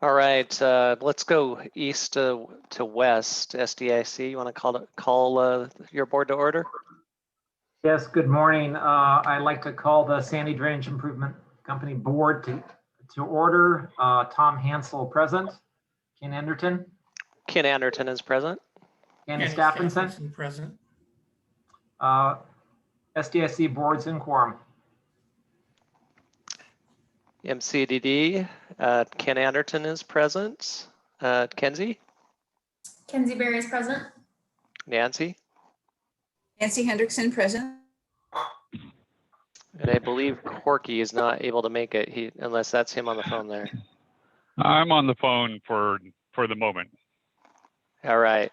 All right, let's go east to west. SDIC, you want to call your board to order? Yes, good morning. I'd like to call the Sandy Drainage Improvement Company Board to order. Tom Hansel present. Ken Anderton. Ken Anderton is present. Annie Stephenson present. SDIC boards in quorum. MCDD, Ken Anderton is present. Kenzie? Kenzie Berry is present. Nancy? Nancy Hendrickson present. And I believe Corky is not able to make it, unless that's him on the phone there. I'm on the phone for the moment. All right.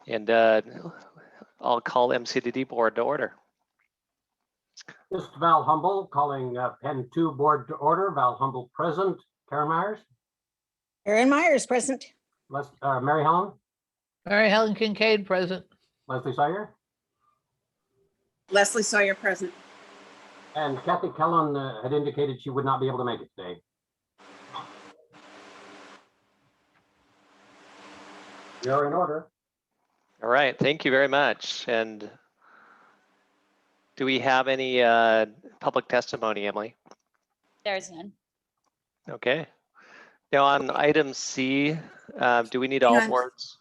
And I'll call MCDD board to order. This is Val Humble calling Pen 2 board to order. Val Humble present. Karen Myers. Karen Myers present. Mary Helen. Mary Helen Kincaid present. Leslie Sawyer. Leslie Sawyer present. And Kathy Kellen had indicated she would not be able to make it today. You're in order. All right, thank you very much. And do we have any public testimony, Emily? There's none. Okay. Now on item C, do we need all boards?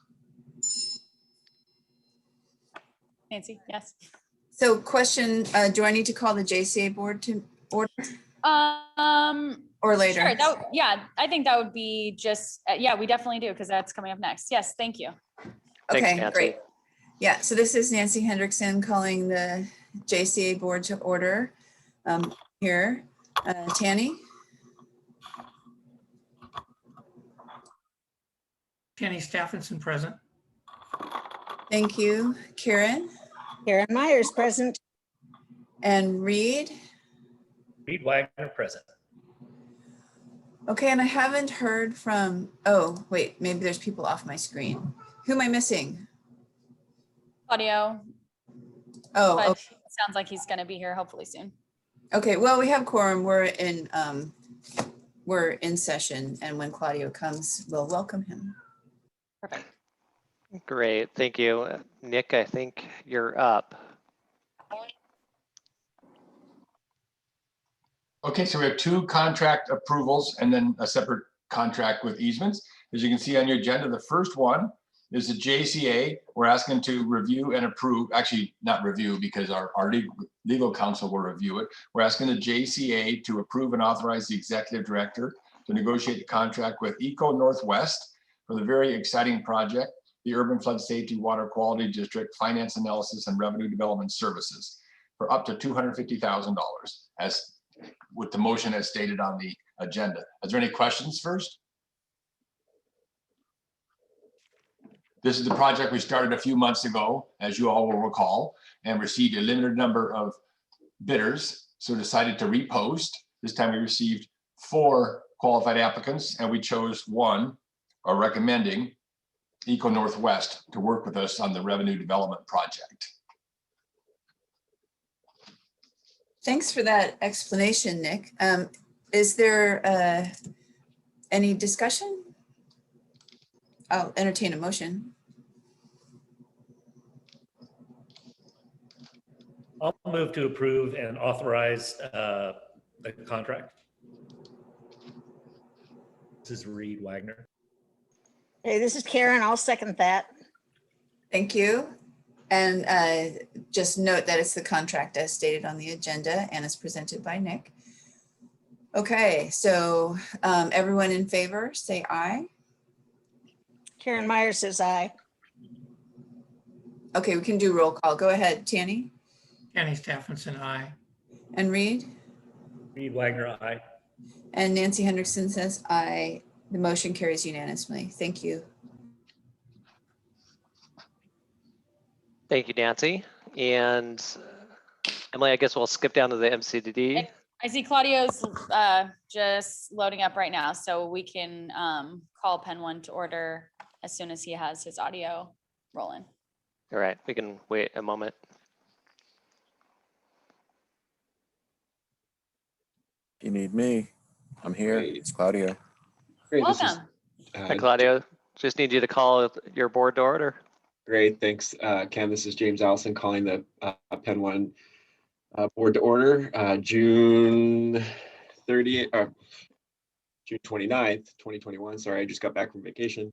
Nancy, yes. So question, do I need to call the JCA board to order or later? Sure, yeah, I think that would be just, yeah, we definitely do because that's coming up next. Yes, thank you. Thanks, Okay, Nancy. great. Yeah, so this is Nancy Hendrickson calling the JCA board to order here. Tanny? Kenny Stephenson present. Thank you. Karen? Karen Myers present. And Reed? Reed Wagner present. Okay, and I haven't heard from, oh, wait, maybe there's people off my screen. Who am I missing? Claudio, Oh, but okay. it sounds like he's gonna be here hopefully soon. Okay, well, we have quorum. We're in session, and when Claudio comes, we'll welcome him. Perfect. Great, thank you. Nick, I think you're up. Okay, so we have 2 contract approvals and then a separate contract with easements. As you can see on your agenda, the first one is the JCA. We're asking to review and approve, actually not review because our legal counsel will review it. We're asking the JCA to approve and authorize the executive director to negotiate the contract with Eco Northwest for the very exciting project, the Urban Flood Safety Water Quality District Finance Analysis and Revenue Development Services for up to $250,000 as with the motion as stated on the agenda. Is there any questions first? This is the project we started a few months ago, as you all will recall, and received a limited number of bidders. So decided to repost. This time we received 4 qualified applicants and we chose one, or recommending Eco Northwest to work with us on the revenue development project. Thanks for that explanation, Nick. Is there any discussion? I'll entertain a motion. I'll move to approve and authorize the contract. This is Reed Wagner. Hey, this is Karen. I'll second that. Thank you. And just note that it's the contract as stated on the agenda and is presented by Nick. Okay, so everyone in favor, say aye. Karen Myers says aye. Okay, we can do roll call. Go ahead, Tanny. Kenny Stephenson, aye. And Reed. Reed Wagner, aye. And Nancy Hendrickson says aye. The motion carries unanimously. Thank you. Thank you, Nancy. And Emily, I guess we'll skip down to the MCDD. I see Claudio's just loading up right now, so we can call Pen 1 to order as soon as he has his audio rolling. All right, we can wait a moment. If you need me, I'm here. It's Claudio. Great. This is, Welcome. Hi, Claudio. Just need you to call your board to order. great. Thanks, Ken. This is James Allison calling the Penn One board to order, June 30th, June 29th, 2021. Sorry, I just got back from vacation.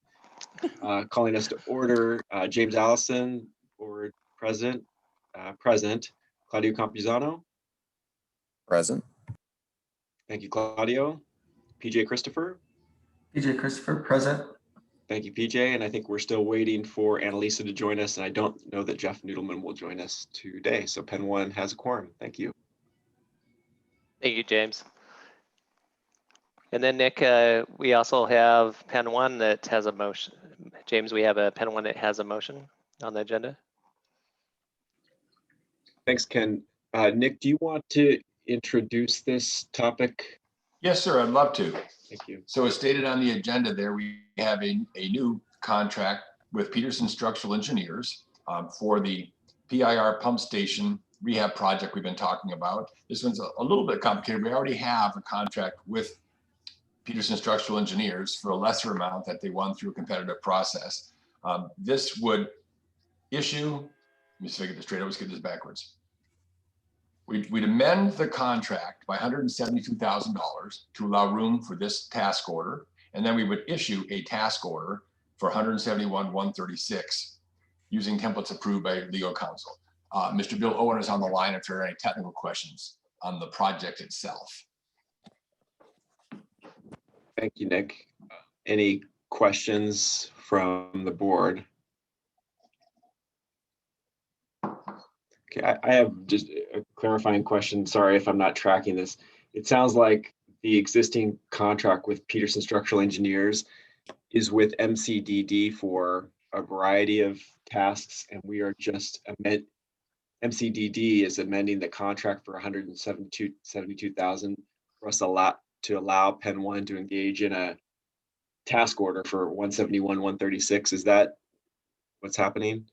Calling us to order, James Allison, board president, present. Claudio Campuzano. Present. Thank you, Claudio. PJ Christopher. PJ Christopher, present. Thank you, PJ. And I think we're still waiting for Annalisa to join us. And I don't know that Jeff Noodleman will join us today. So Penn One has a quorum. Thank you. Thank you, James. And then Nick, we also have Penn One that has a motion. James, we have a Penn One that has a motion on the agenda. Thanks, Ken. Nick, do you want to introduce this topic? Yes, sir, I'd love to. Thank you. So as stated on the agenda there, we have a new contract with Peterson Structural Engineers for the PIR pump station rehab project we've been talking about. This one's a little bit complicated. We already have a contract with Peterson Structural Engineers for a lesser amount that they won through a competitive process. This would issue, let me see if I get this straight, I always get this backwards. We'd amend the contract by $172,000 to allow room for this task order. And then we would issue a task order for $171,136 using templates approved by legal counsel. Mr. Bill Owen is on the line if there are any technical questions on the project itself. Thank you, Nick. Any questions from the board? Okay, I have just a clarifying question. Sorry if I'm not tracking this. It sounds like the existing contract with Peterson Structural Engineers is with MCDD for a variety of tasks, and we are just MCDD is amending the contract for $172,000 for us to allow Penn One to engage in a task order for $171,136. Is that what's happening?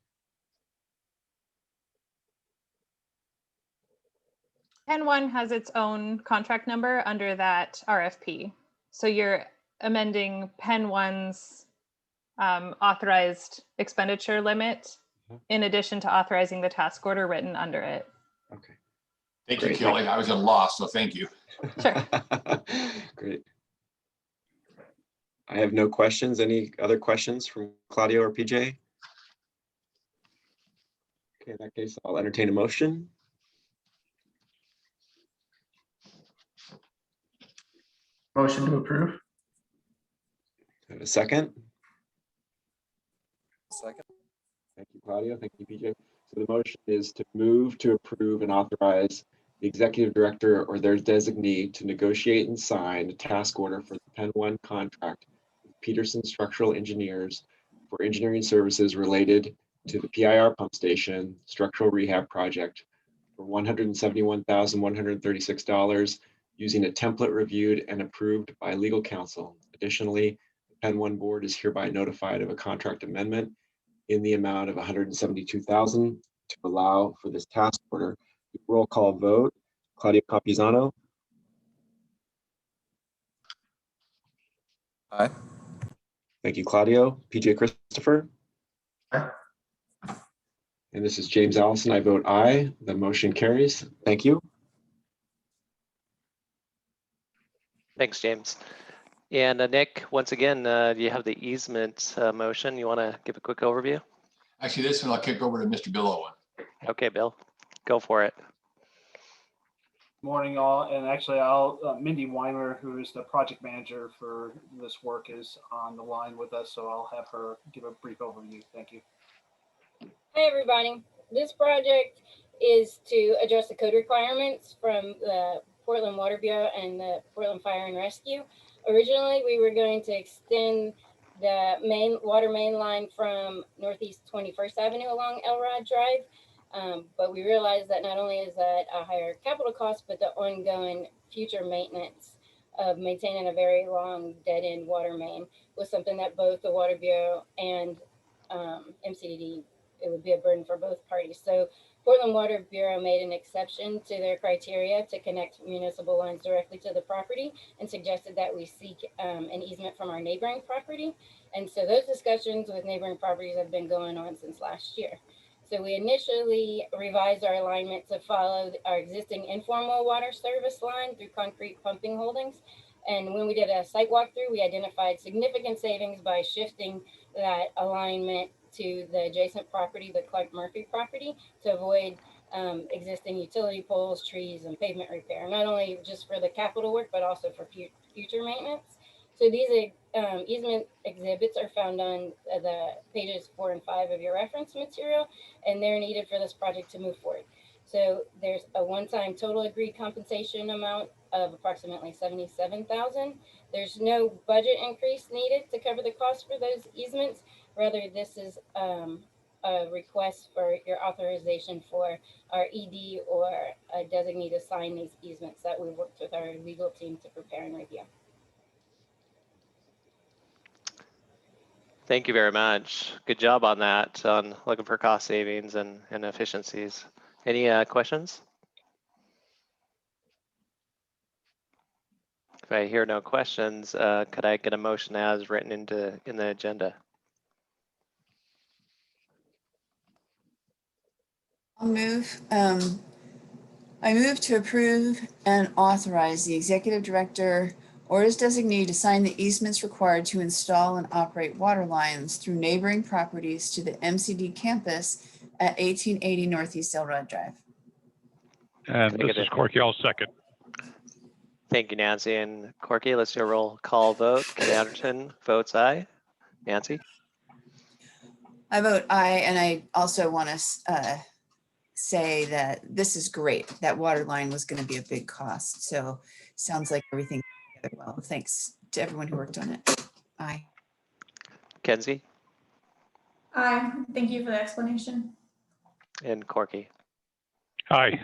Penn One has its own contract number under that RFP. So you're amending Penn One's authorized expenditure limit in addition to authorizing the task order written under it. Okay. Thank Great. you, Kelly. I was at a loss, so thank you. Sure. Great. I have no questions. Any other questions from Claudio or PJ? Okay, in that case, I'll entertain a motion. Motion to approve. Have a second? Second. Thank you, Claudio. Thank you, PJ. So the motion is to move to approve and authorize the executive director or their designee to negotiate and sign a task order for the Penn One contract with Peterson Structural Engineers for engineering services related to the PIR pump station structural rehab project for $171,136 using a template reviewed and approved by legal counsel. Additionally, the Penn One board is hereby notified of a contract amendment in the amount of $172,000 to allow for this task order. Roll call vote. Claudio Campuzano. Aye. Thank you, Claudio. PJ Christopher. Aye. And this is James Allison. I vote aye. The motion carries. Thank you. Thanks, James. And Nick, once again, you have the easement motion. You want to give a quick overview? Actually, this one I'll kick over to Mr. Bill Owen. Okay, Bill, go for it. Morning, all. And actually, Mindy Weimer, who is the project manager for this work, is on the line with us. So I'll have her give a brief overview. Thank you. Hi, everybody. This project is to address the code requirements from the Portland Water Bureau and the Portland Fire and Rescue. Originally, we were going to extend the water main line from Northeast 21st Avenue along Elrod Drive. But we realized that not only is that a higher capital cost, but the ongoing future maintenance of maintaining a very long dead-end water main was something that both the Water Bureau and MCDD, it would be a burden for both parties. So Portland Water Bureau made an exception to their criteria to connect municipal lines directly to the property and suggested that we seek an easement from our neighboring property. And so those discussions with neighboring properties have been going on since last year. So we initially revised our alignment to follow our existing informal water service line through Concrete Pumping Holdings. And when we did a site walkthrough, we identified significant savings by shifting that alignment to the adjacent property, the Clark Murphy property, to avoid existing utility poles, trees, and pavement repair, not only just for the capital work, but also for future maintenance. So these easement exhibits are found on the pages 4 and 5 of your reference material, and they're needed for this project to move forward. So there's a one-time total agreed compensation amount of approximately $77,000. There's no budget increase needed to cover the cost for those easements. Rather, this is a request for your authorization for our ED or a designee to sign these easements that we worked with our legal team to prepare and review. Thank you very much. Good job on that, on looking for cost savings and efficiencies. Any questions? If I hear no questions, could I get a motion as written in the agenda? I'll move. I move to approve and authorize the executive director or his designee to sign the easements required to install and operate water lines through neighboring properties to the MCD campus at 1880 Northeast Elrod Drive. And this is Corky, I'll second. Thank you, Nancy and Corky. Let's do a roll call vote. Ken Anderton votes aye. Nancy? I vote aye, and I also want to say that this is great. That water line was going to be a big cost, so sounds like everything together well. Thanks to everyone who worked on it. Aye. Kenzie? Aye. Thank you for the explanation. And Corky? Aye.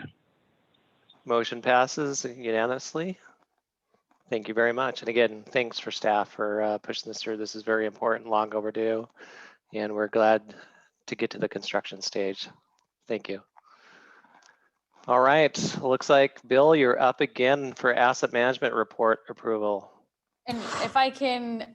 Motion passes unanimously. Thank you very much. And again, thanks for staff for pushing this through. This is very important, long overdue, and we're glad to get to the construction stage. Thank you. All right, looks like Bill, you're up again for asset management report approval. And if I can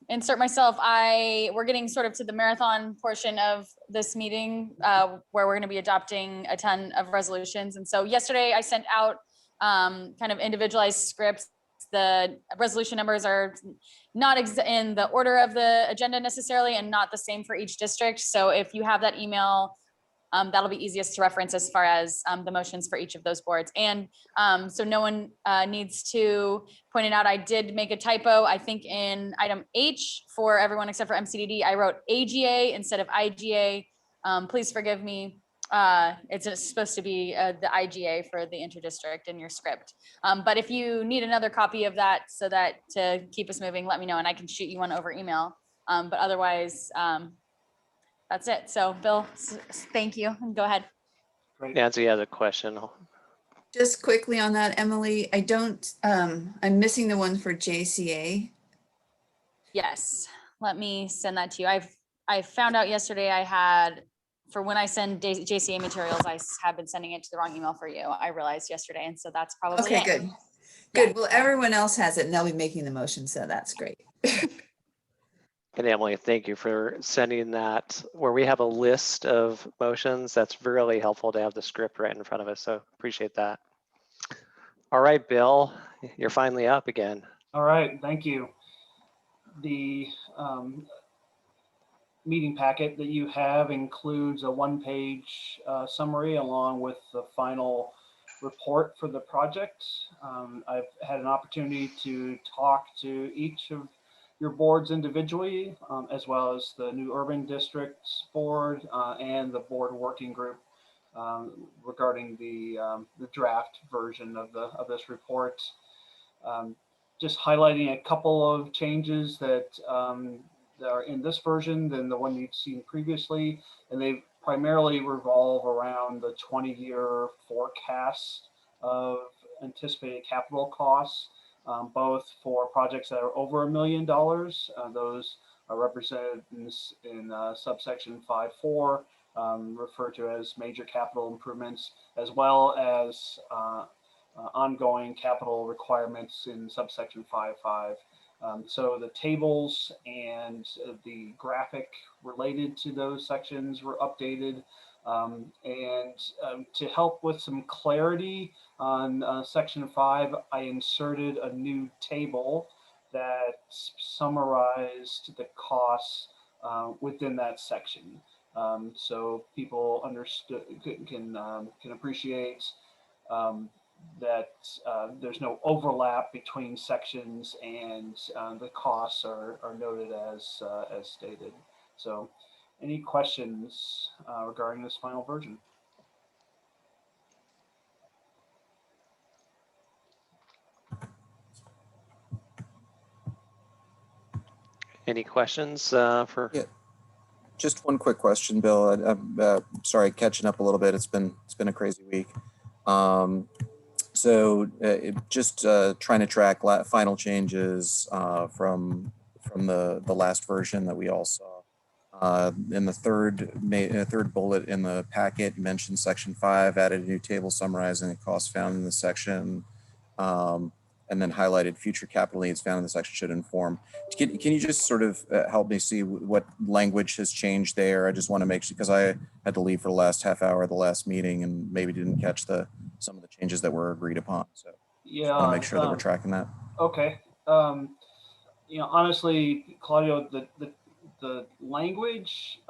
insert myself, we're getting sort of to the marathon portion of this meeting where we're going to be adopting a ton of resolutions. And so yesterday I sent out kind of individualized scripts. The resolution numbers are not in the order of the agenda necessarily and not the same for each district. So if you have that email, that'll be easiest to reference as far as the motions for each of those boards. And so no one needs to point it out. I did make a typo, I think in item H for everyone except for MCDD, I wrote AGA instead of IGA. Please forgive me. It's supposed to be the IGA for the Interdistrict in your script. But if you need another copy of that so that to keep us moving, let me know and I can shoot you one over email. But otherwise, that's it. So Bill, thank you. Go ahead. Nancy has a question. Just quickly on that, Emily, I'm missing the one for JCA. Yes, let me send that to you. I found out yesterday for when I send JCA materials, I have been sending it to the wrong email for you. I realized yesterday, and so that's probably okay. it. Good. Yeah. Well, everyone else has it, and they'll be making the motion, so that's great. And Emily, thank you for sending that where we have a list of motions. That's really helpful to have the script right in front of us. So appreciate that. All right, Bill, you're finally up again. All right, thank you. The meeting packet that you have includes a one-page summary along with the final report for the project. I've had an opportunity to talk to each of your boards individually, as well as the new urban districts board and the board working group regarding the draft version of this report. Just highlighting a couple of changes that are in this version than the one you've seen previously, and they primarily revolve around the 20-year forecast of anticipated capital costs, both for projects that are over $1 million. Those are represented in subsection 5.4, referred to as major capital improvements, as well as ongoing capital requirements in subsection 5.5. So the tables and the graphic related to those sections were updated. To help with some clarity on section 5, I inserted a new table that summarized the costs within that section. So people can appreciate that there's no overlap between sections, and the costs are noted as stated. So any questions regarding this final version? Any questions for? Yeah. Just one quick question, Bill. I'm sorry, catching up a little bit. It's been a crazy week. Just trying to track final changes from the last version that we all saw. In the third bullet in the packet, you mentioned section 5, added a new table summarizing the costs found in the section, and then highlighted future capital needs found in the section should inform. Can you just sort of help me see what language has changed there? I just want to make sure, because I had to leave for the last half hour of the last meeting and maybe didn't catch some of the changes that were agreed upon. So yeah, just want to make sure that we're tracking that. Okay. Honestly, Claudio, the language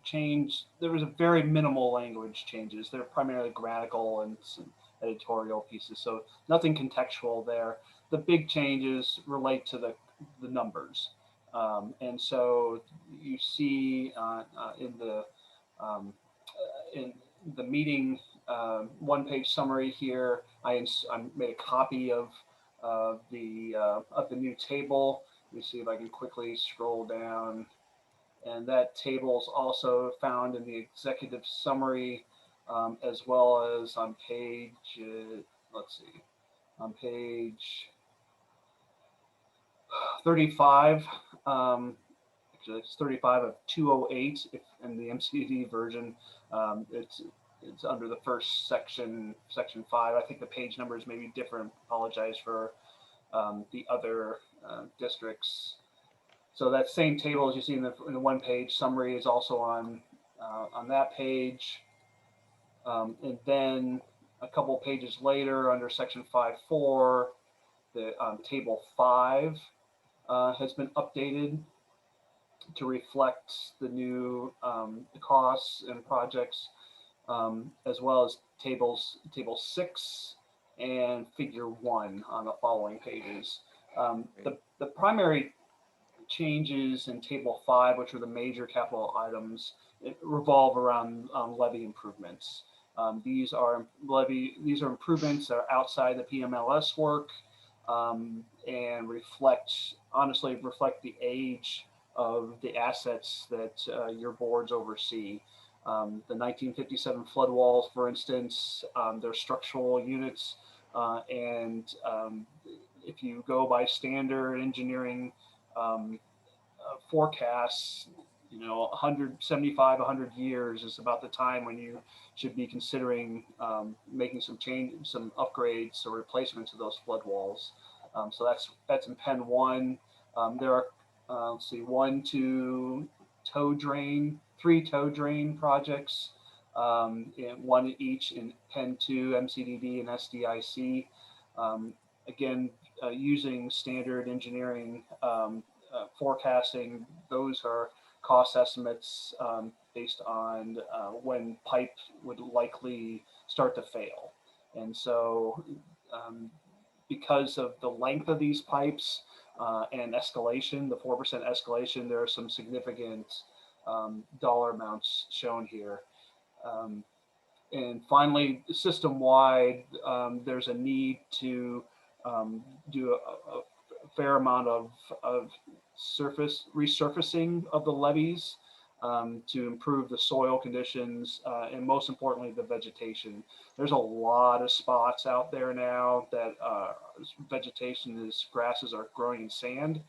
change, there was a very minimal language changes. They're primarily grammatical and some editorial pieces, so nothing contextual there. The big changes relate to the numbers, and so you see in the meeting one-page summary here, I made a copy of the new table. Let me see if I can quickly scroll down, and that table is also found in the executive summary, as well as on page, on page 35. Actually, it's 35 of 208 in the MCD version. It's under the first section, section 5. I think the page numbers may be different. Apologize for the other districts. So that same table as you see in the one-page summary is also on that page. And then a couple pages later, under section 5.4, the table 5 has been updated to reflect the new costs and projects, as well as table 6 and figure 1 on the following pages. The primary changes in table 5, which are the major capital items, revolve around levy improvements. These are improvements that are outside the PMLS work, and honestly reflect the age of the assets that your boards oversee. The 1957 flood walls, for instance, they're structural units, and if you go by standard engineering forecasts, 175, 100 years is about the time when you should be considering making some upgrades or replacements of those flood walls. So that's in Pen 1. There are, let's see, 3 tow drain projects, and 1 each in Pen 2, MCDD and SDIC. Again, using standard engineering forecasting, those are cost estimates based on when pipe would likely start to fail. And so because of the length of these pipes and escalation, the 4% escalation, there are some significant dollar amounts shown here. And finally, system-wide, there's a need to do a fair amount of resurfacing of the levees to improve the soil conditions, and most importantly, the vegetation. There's a lot of spots out there now that grasses are growing in sand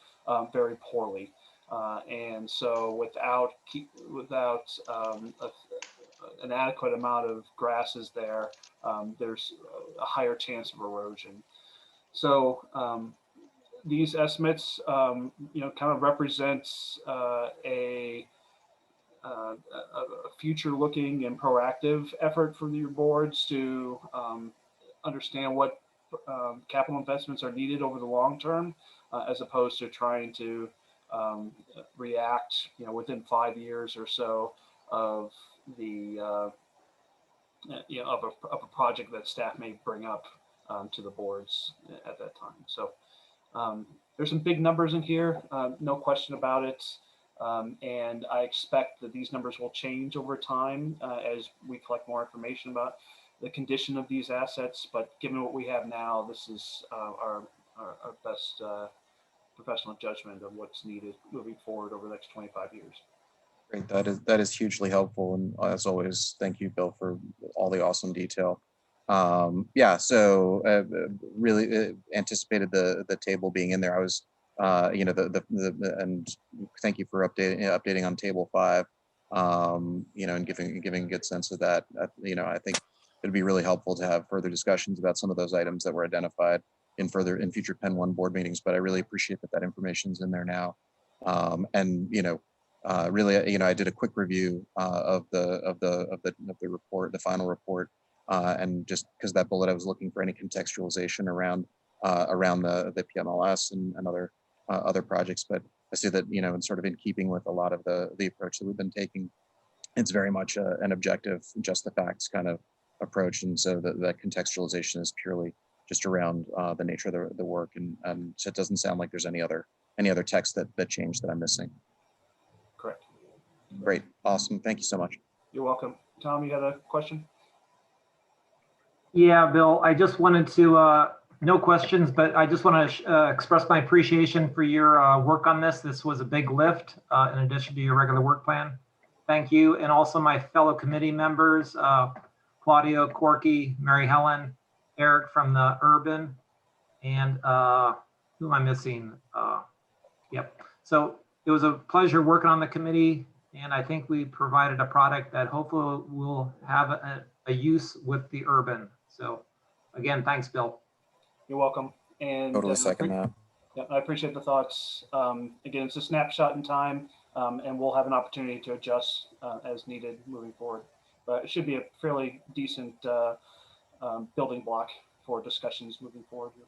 very poorly. And so without an adequate amount of grasses there, there's a higher chance of erosion. So these estimates, kind of represents a future-looking and proactive effort for your boards to understand what capital investments are needed over the long term, as opposed to trying to react, within 5 years or so of the of a project that staff may bring up to the boards at that time. So there's some big numbers in here, no question about it. And I expect that these numbers will change over time as we collect more information about the condition of these assets. But given what we have now, this is our best professional judgment of what's needed moving forward over the next 25 years. Great, that is hugely helpful, and as always, thank you, Bill, for all the awesome detail. Yeah, so really anticipated the table being in there. I was, and thank you for updating on table 5. And giving a good sense of that. I think it'd be really helpful to have further discussions about some of those items that were identified in future Penn 1 board meetings. But I really appreciate that information's in there now. Really, I did a quick review of the report, the final report, and just because that bullet, I was looking for any contextualization around the PMLS and other projects. But I see that, and sort of in keeping with a lot of the approach that we've been taking, it's very much an objective, just the facts kind of approach. And so that contextualization is purely just around the nature of the work. And so it doesn't sound like there's any other text that changed that I'm missing. Correct. Great. Awesome. Thank you so much. You're welcome. Tom, you had a question? Yeah, Bill, I just wanted to, no questions, but I just want to express my appreciation for your work on this. This was a big lift in addition to your regular work plan. Thank you. And also my fellow committee members, Claudio, Corky, Mary Helen, Eric from the Urban, and who am I missing? Yep. So it was a pleasure working on the committee, and I think we provided a product that hopefully will have a use with the Urban. So again, thanks, Bill. You're welcome. And totally second that. Yeah, I appreciate the thoughts. Again, it's a snapshot in time, and we'll have an opportunity to adjust as needed moving forward. But it should be a fairly decent building block for discussions moving forward here.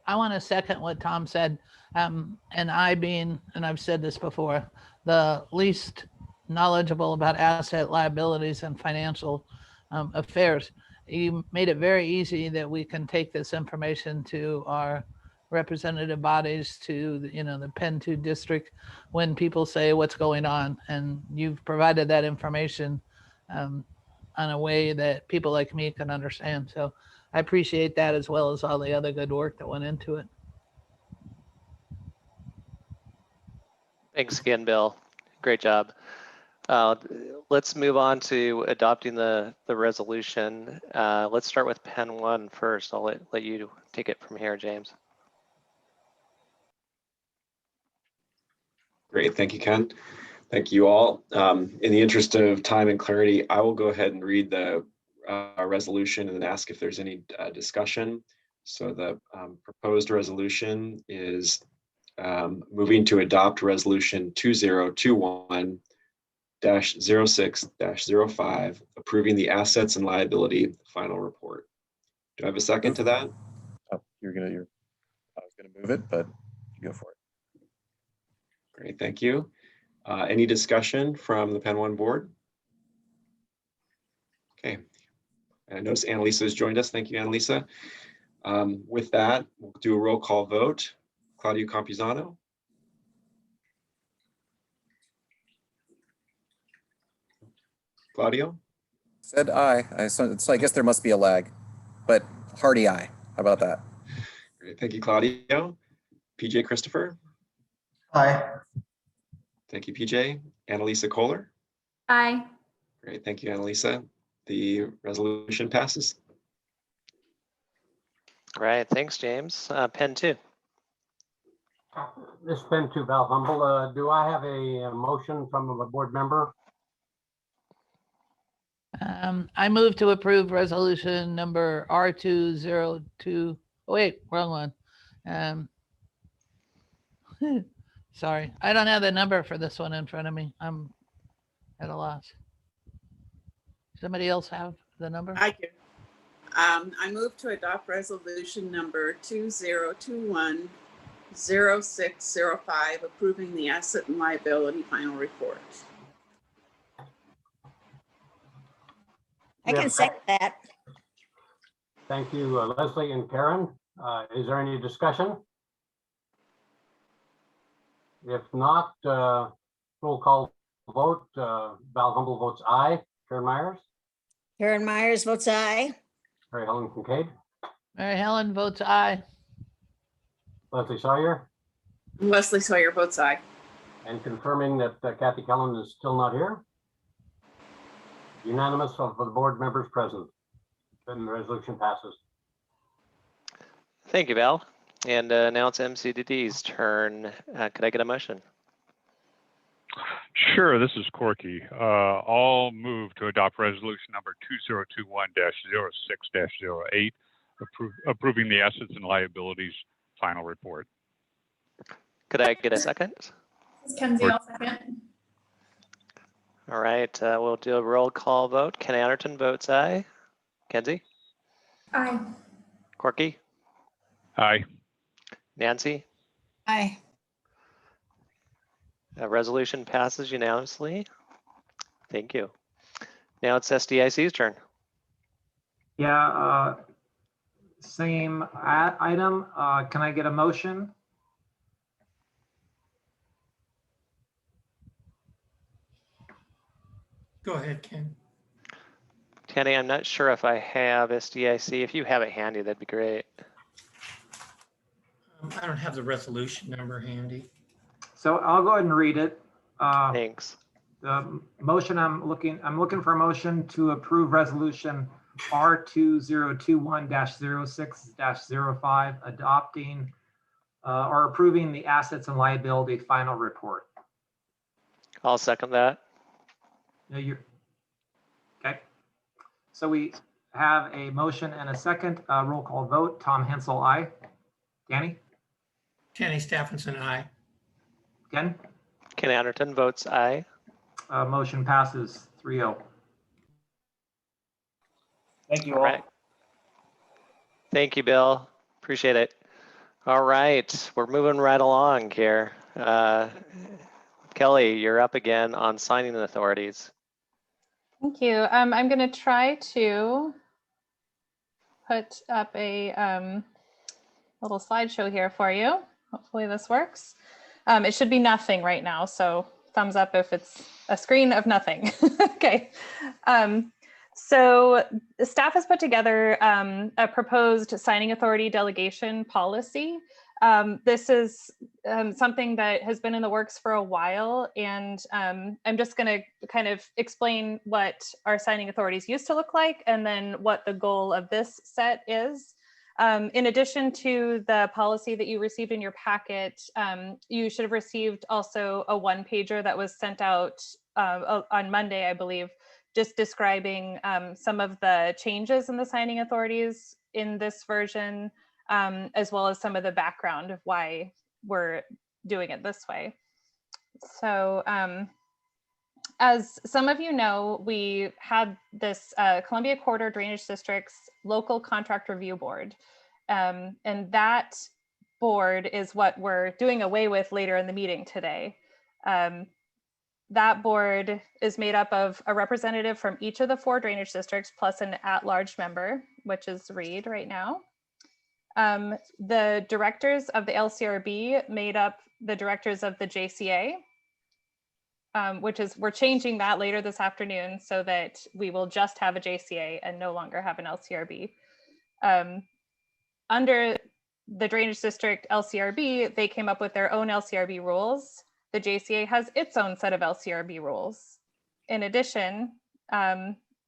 I want to second what Tom said. And I've said this before, the least knowledgeable about asset liabilities and financial affairs. You made it very easy that we can take this information to our representative bodies, to the Penn 2 district, when people say what's going on, and you've provided that information in a way that people like me can understand. So I appreciate that, as well as all the other good work that went into it. Thanks again, Bill. Great job. Let's move on to adopting the resolution. Let's start with Penn 1 first. I'll let you take it from here, James. Great, thank you, Ken. Thank you all. In the interest of time and clarity, I will go ahead and read the resolution and then ask if there's any discussion. So the proposed resolution is moving to adopt resolution 2021-06-05, approving the assets and liability final report. Do I have a second to that? Oh, I was gonna move it, but you go for it. Great, thank you. Any discussion from the Penn 1 board? Okay, I notice Annalisa has joined us. Thank you, Annalisa. With that, we'll do a roll call vote. Claudio Campuzano. Claudio? Said aye. So I guess there must be a lag, but hearty aye. How about that? Great, thank you, Claudio. PJ Christopher? Aye. Thank you, PJ. Annalisa Kohler? Aye. Great, thank you, Annalisa. The resolution passes. All right, thanks, James. Penn 2. This has been to Val Humble. Do I have a motion from a board member? I move to approve resolution number R202. Oh, wait, wrong one. Sorry, I don't have the number for this one in front of me. I'm at a loss. Somebody else have the number? I do. I move to adopt resolution number 2021-0605, approving the asset and liability final report. I can second that. Thank you, Leslie and Karen. Is there any discussion? If not, roll call vote. Val Humble votes aye. Karen Myers? Karen Myers votes aye. Mary Helen Kincaid? Mary Helen votes aye. Leslie Sawyer? Leslie Sawyer votes aye. And confirming that Kathy Kellen is still not here? Unanimous of the board members present. Then the resolution passes. Thank you, Val. And now it's MCDD's turn. Could I get a motion? Sure, this is Corky. I'll move to adopt resolution number 2021-06-08, approving the assets and liabilities final report. Could I get a second? This is Kenzie, I'll second. All right, we'll do a roll call vote. Ken Anderton votes aye. Kenzie? Aye. Corky? Aye. Nancy? Aye. Resolution passes unanimously. Thank you. Now it's SDIC's turn. Yeah, same item. Can I get a motion? Go ahead, Ken. Kenny, I'm not sure if I have SDIC. If you have it handy, that'd be great. I don't have the resolution number handy. So I'll go ahead and read it. Thanks. The motion I'm looking for a motion to approve resolution R2021-06-05, adopting or approving the assets and liability final report. I'll second that. No, you're okay. So we have a motion and a second. Roll call vote. Tom Hensel, aye. Danny? Kenny Stephenson, aye. Ken? Ken Anderton votes aye. Motion passes 3-0. Thank you All all. right. Thank you, Bill. Appreciate it. All right, we're moving right along here. Kelly, you're up again on signing authorities. Thank you. I'm going to try to put up a little slideshow here for you. Hopefully this works. It should be nothing right now, so thumbs up if it's a screen of nothing. Okay. So the staff has put together a proposed signing authority delegation policy. This is something that has been in the works for a while, and I'm just going to kind of explain what our signing authorities used to look like and then what the goal of this set is. In addition to the policy that you received in your packet, you should have received also a one-pager that was sent out on Monday, I believe, just describing some of the changes in the signing authorities in this version, as well as some of the background of why we're doing it this way. So as some of you know, we had this Columbia Corridor Drainage District's local contract review board. And that board is what we're doing away with later in the meeting today. That board is made up of a representative from each of the 4 drainage districts plus an at-large member, which is Reed right now. The directors of the LCRB made up the directors of the JCA, which is, we're changing that later this afternoon so that we will just have a JCA and no longer have an LCRB. Under the drainage district LCRB, they came up with their own LCRB rules. The JCA has its own set of LCRB rules. In addition,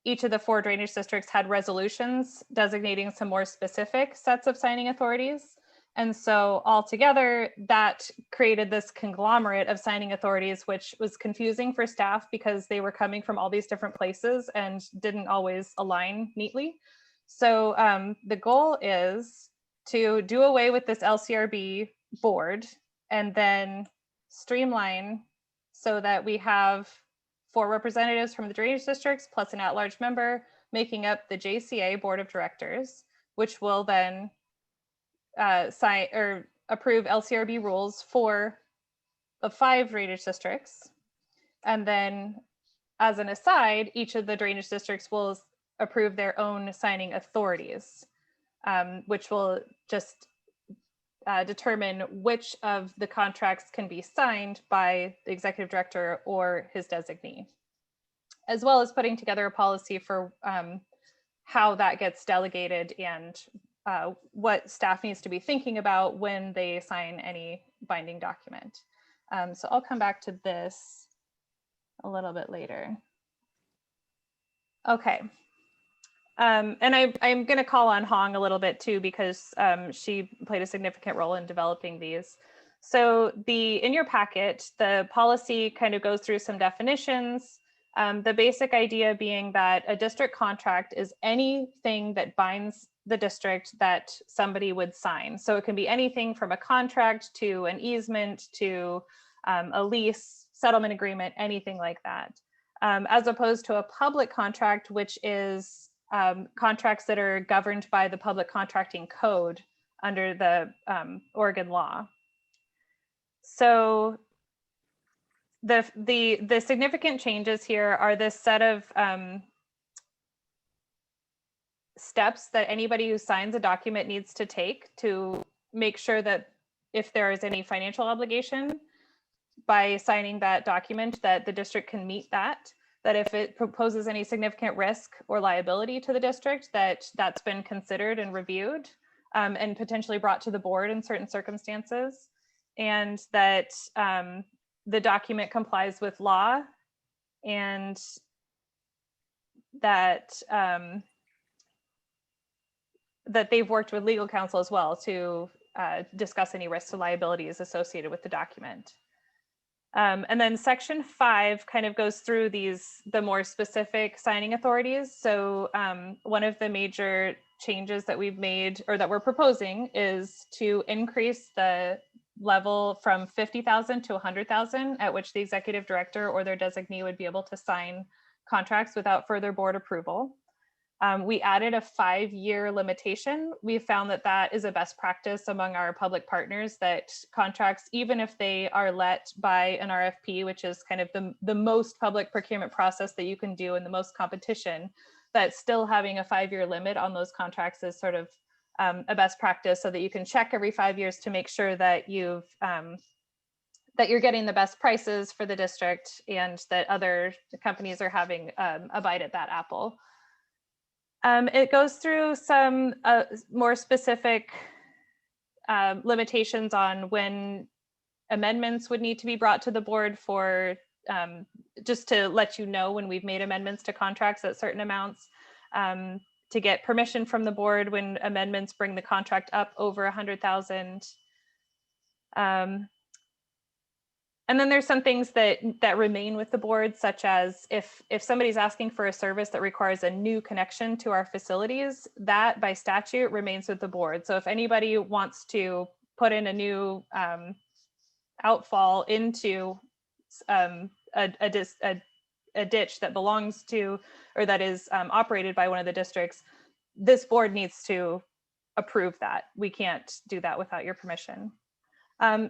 each of the 4 drainage districts had resolutions designating some more specific sets of signing authorities. And so altogether, that created this conglomerate of signing authorities, which was confusing for staff because they were coming from all these different places and didn't always align neatly. So the goal is to do away with this LCRB board and then streamline so that we have 4 representatives from the drainage districts plus an at-large member making up the JCA Board of Directors, which will then sign or approve LCRB rules for the 5 drainage districts. And then as an aside, each of the drainage districts will approve their own signing authorities, which will just determine which of the contracts can be signed by the executive director or his designee, as well as putting together a policy for how that gets delegated and what staff needs to be thinking about when they sign any binding document. So I'll come back to this a little bit later. Okay. And I'm going to call on Hong a little bit too, because she played a significant role in developing these. So in your packet, the policy kind of goes through some definitions. The basic idea being that a district contract is anything that binds the district that somebody would sign. So it can be anything from a contract to an easement to a lease, settlement agreement, anything like that. As opposed to a public contract, which is contracts that are governed by the public contracting code under the Oregon law. So the significant changes here are this set of steps that anybody who signs a document needs to take to make sure that if there is any financial obligation by signing that document, that the district can meet that if it proposes any significant risk or liability to the district, that's been considered and reviewed and potentially brought to the board in certain circumstances, and that the document complies with law, and that that they've worked with legal counsel as well to discuss any risks or liabilities associated with the document. And then section 5 kind of goes through the more specific signing authorities. So one of the major changes that we've made or that we're proposing is to increase the level from 50,000 to 100,000 at which the executive director or their designee would be able to sign contracts without further board approval. We added a 5-year limitation. We found that is a best practice among our public partners, that contracts, even if they are let by an RFP, which is kind of the most public procurement process that you can do and the most competition, that still having a 5-year limit on those contracts is sort of a best practice, so that you can check every 5 years to make sure that that you're getting the best prices for the district and that other companies are having a bite at that apple. It goes through some more specific limitations on when amendments would need to be brought to the board for just to let you know when we've made amendments to contracts at certain amounts, to get permission from the board when amendments bring the contract up over 100,000. And then there's some things that remain with the board, such as if somebody's asking for a service that requires a new connection to our facilities, that by statute remains with the board. So if anybody wants to put in a new outfall into a ditch that belongs to or that is operated by one of the districts, this board needs to approve that. We can't do that without your permission.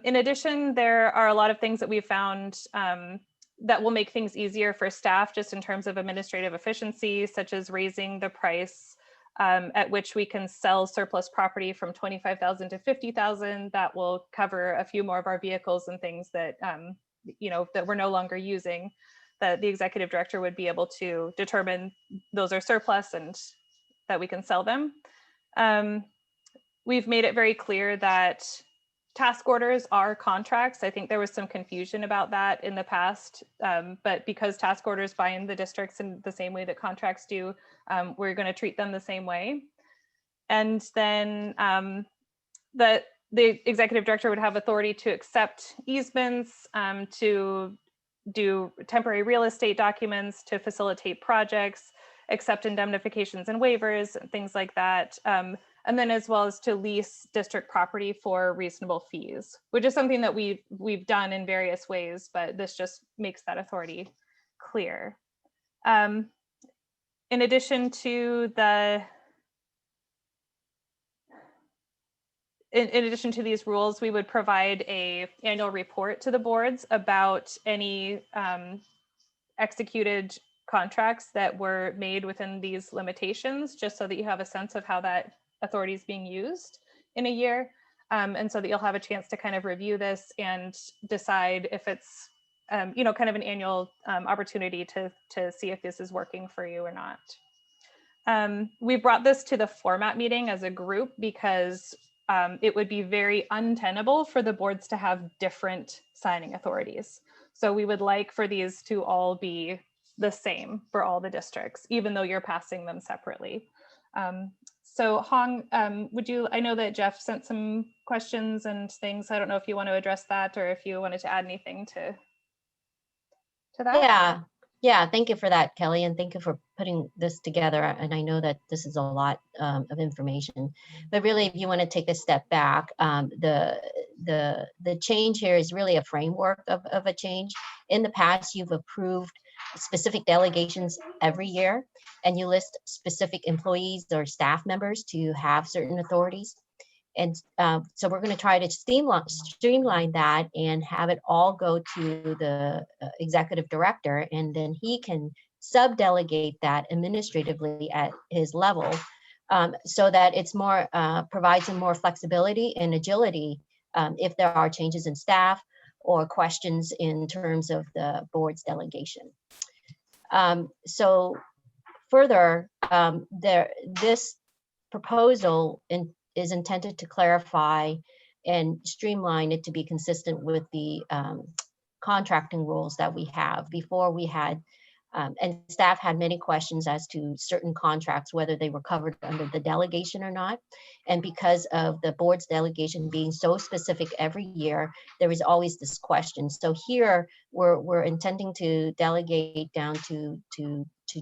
In addition, there are a lot of things that we've found that will make things easier for staff just in terms of administrative efficiency, such as raising the price at which we can sell surplus property from 25,000 to 50,000. That will cover a few more of our vehicles and things that that we're no longer using, that the executive director would be able to determine those are surplus and that we can sell them. We've made it very clear that task orders are contracts. I think there was some confusion about that in the past, but because task orders bind the districts in the same way that contracts do, we're going to treat them the same way. And then the executive director would have authority to accept easements, to do temporary real estate documents, to facilitate projects, accept indemnifications and waivers, things like that. And then as well as to lease district property for reasonable fees, which is something that we've done in various ways, but this just makes that authority clear. In addition to in addition to these rules, we would provide an annual report to the boards about any executed contracts that were made within these limitations, just so that you have a sense of how that authority is being used in a year. And so that you'll have a chance to kind of review this and decide if it's, kind of an annual opportunity to see if this is working for you or not. We brought this to the format meeting as a group because it would be very untenable for the boards to have different signing authorities. So we would like for these to all be the same for all the districts, even though you're passing them separately. So Hong, I know that Jeff sent some questions and things. I don't know if you want to address that or if you wanted to add anything to that. Yeah, thank you for that, Kelly, and thank you for putting this together. And I know that this is a lot of information, but really, if you want to take a step back, the change here is really a framework of a change. In the past, you've approved specific delegations every year, and you list specific employees or staff members to have certain authorities. And so we're going to try to streamline that and have it all go to the executive director, and then he can sub-delegate that administratively at his level, so that it's more provides him more flexibility and agility if there are changes in staff or questions in terms of the board's delegation. So further, this proposal is intended to clarify and streamline it to be consistent with the contracting rules that we have. Before we had, and staff had many questions as to certain contracts, whether they were covered under the delegation or not. And because of the board's delegation being so specific every year, there is always this question. So here we're intending to delegate down to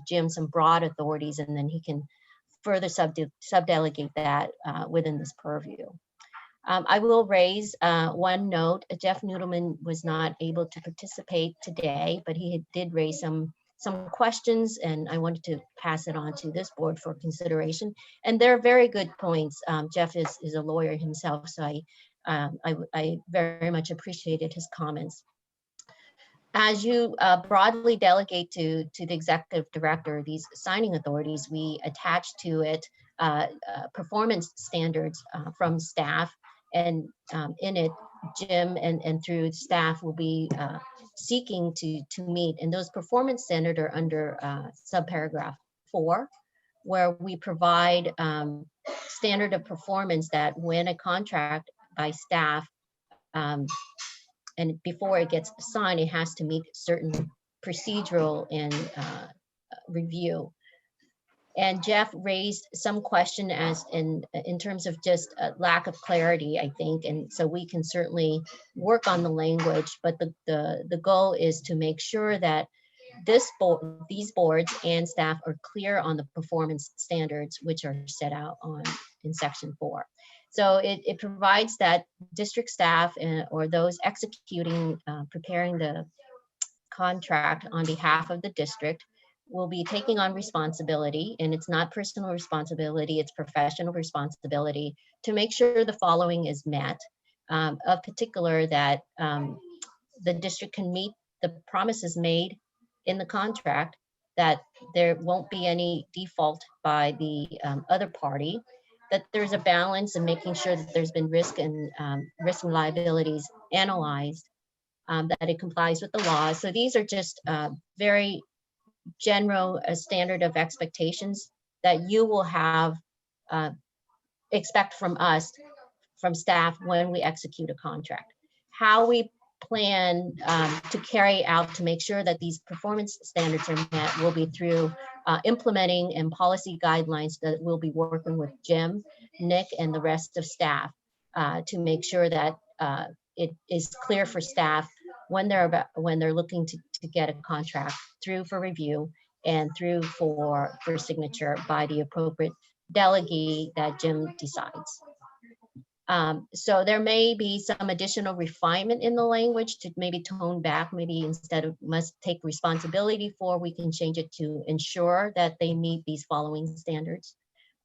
Jim some broad authorities, and then he can further sub-delegate that within this purview. I will raise one note. Jeff Noodleman was not able to participate today, but he did raise some questions, and I wanted to pass it on to this board for consideration. And they're very good points. Jeff is a lawyer himself, so I very much appreciated his comments. As you broadly delegate to the executive director these signing authorities, we attach to it performance standards from staff, and in it, Jim and through staff will be seeking to meet. And those performance standards are under subparagraph 4, where we provide standard of performance that when a contract by staff and before it gets signed, it has to meet certain procedural and review. And Jeff raised some question as in terms of just a lack of clarity, I think. And so we can certainly work on the language, but the goal is to make sure that these boards and staff are clear on the performance standards, which are set out in section 4. So it provides that district staff or those executing, preparing the contract on behalf of the district will be taking on responsibility, and it's not personal responsibility, it's professional responsibility to make sure the following is met. Of particular, that the district can meet the promises made in the contract, that there won't be any default by the other party, that there's a balance in making sure that there's been risk and liabilities analyzed, that it complies with the law. So these are just very general standard of expectations that you will have expect from us, from staff, when we execute a contract. How we plan to carry out to make sure that these performance standards are met will be through implementing and policy guidelines that we'll be working with Jim, Nick, and the rest of staff. to make sure that it is clear for staff when they're looking to get a contract through for review and through for signature by the appropriate delegee that Jim decides. So there may be some additional refinement in the language to maybe tone back, maybe instead of must take responsibility for, we can change it to ensure that they meet these following standards.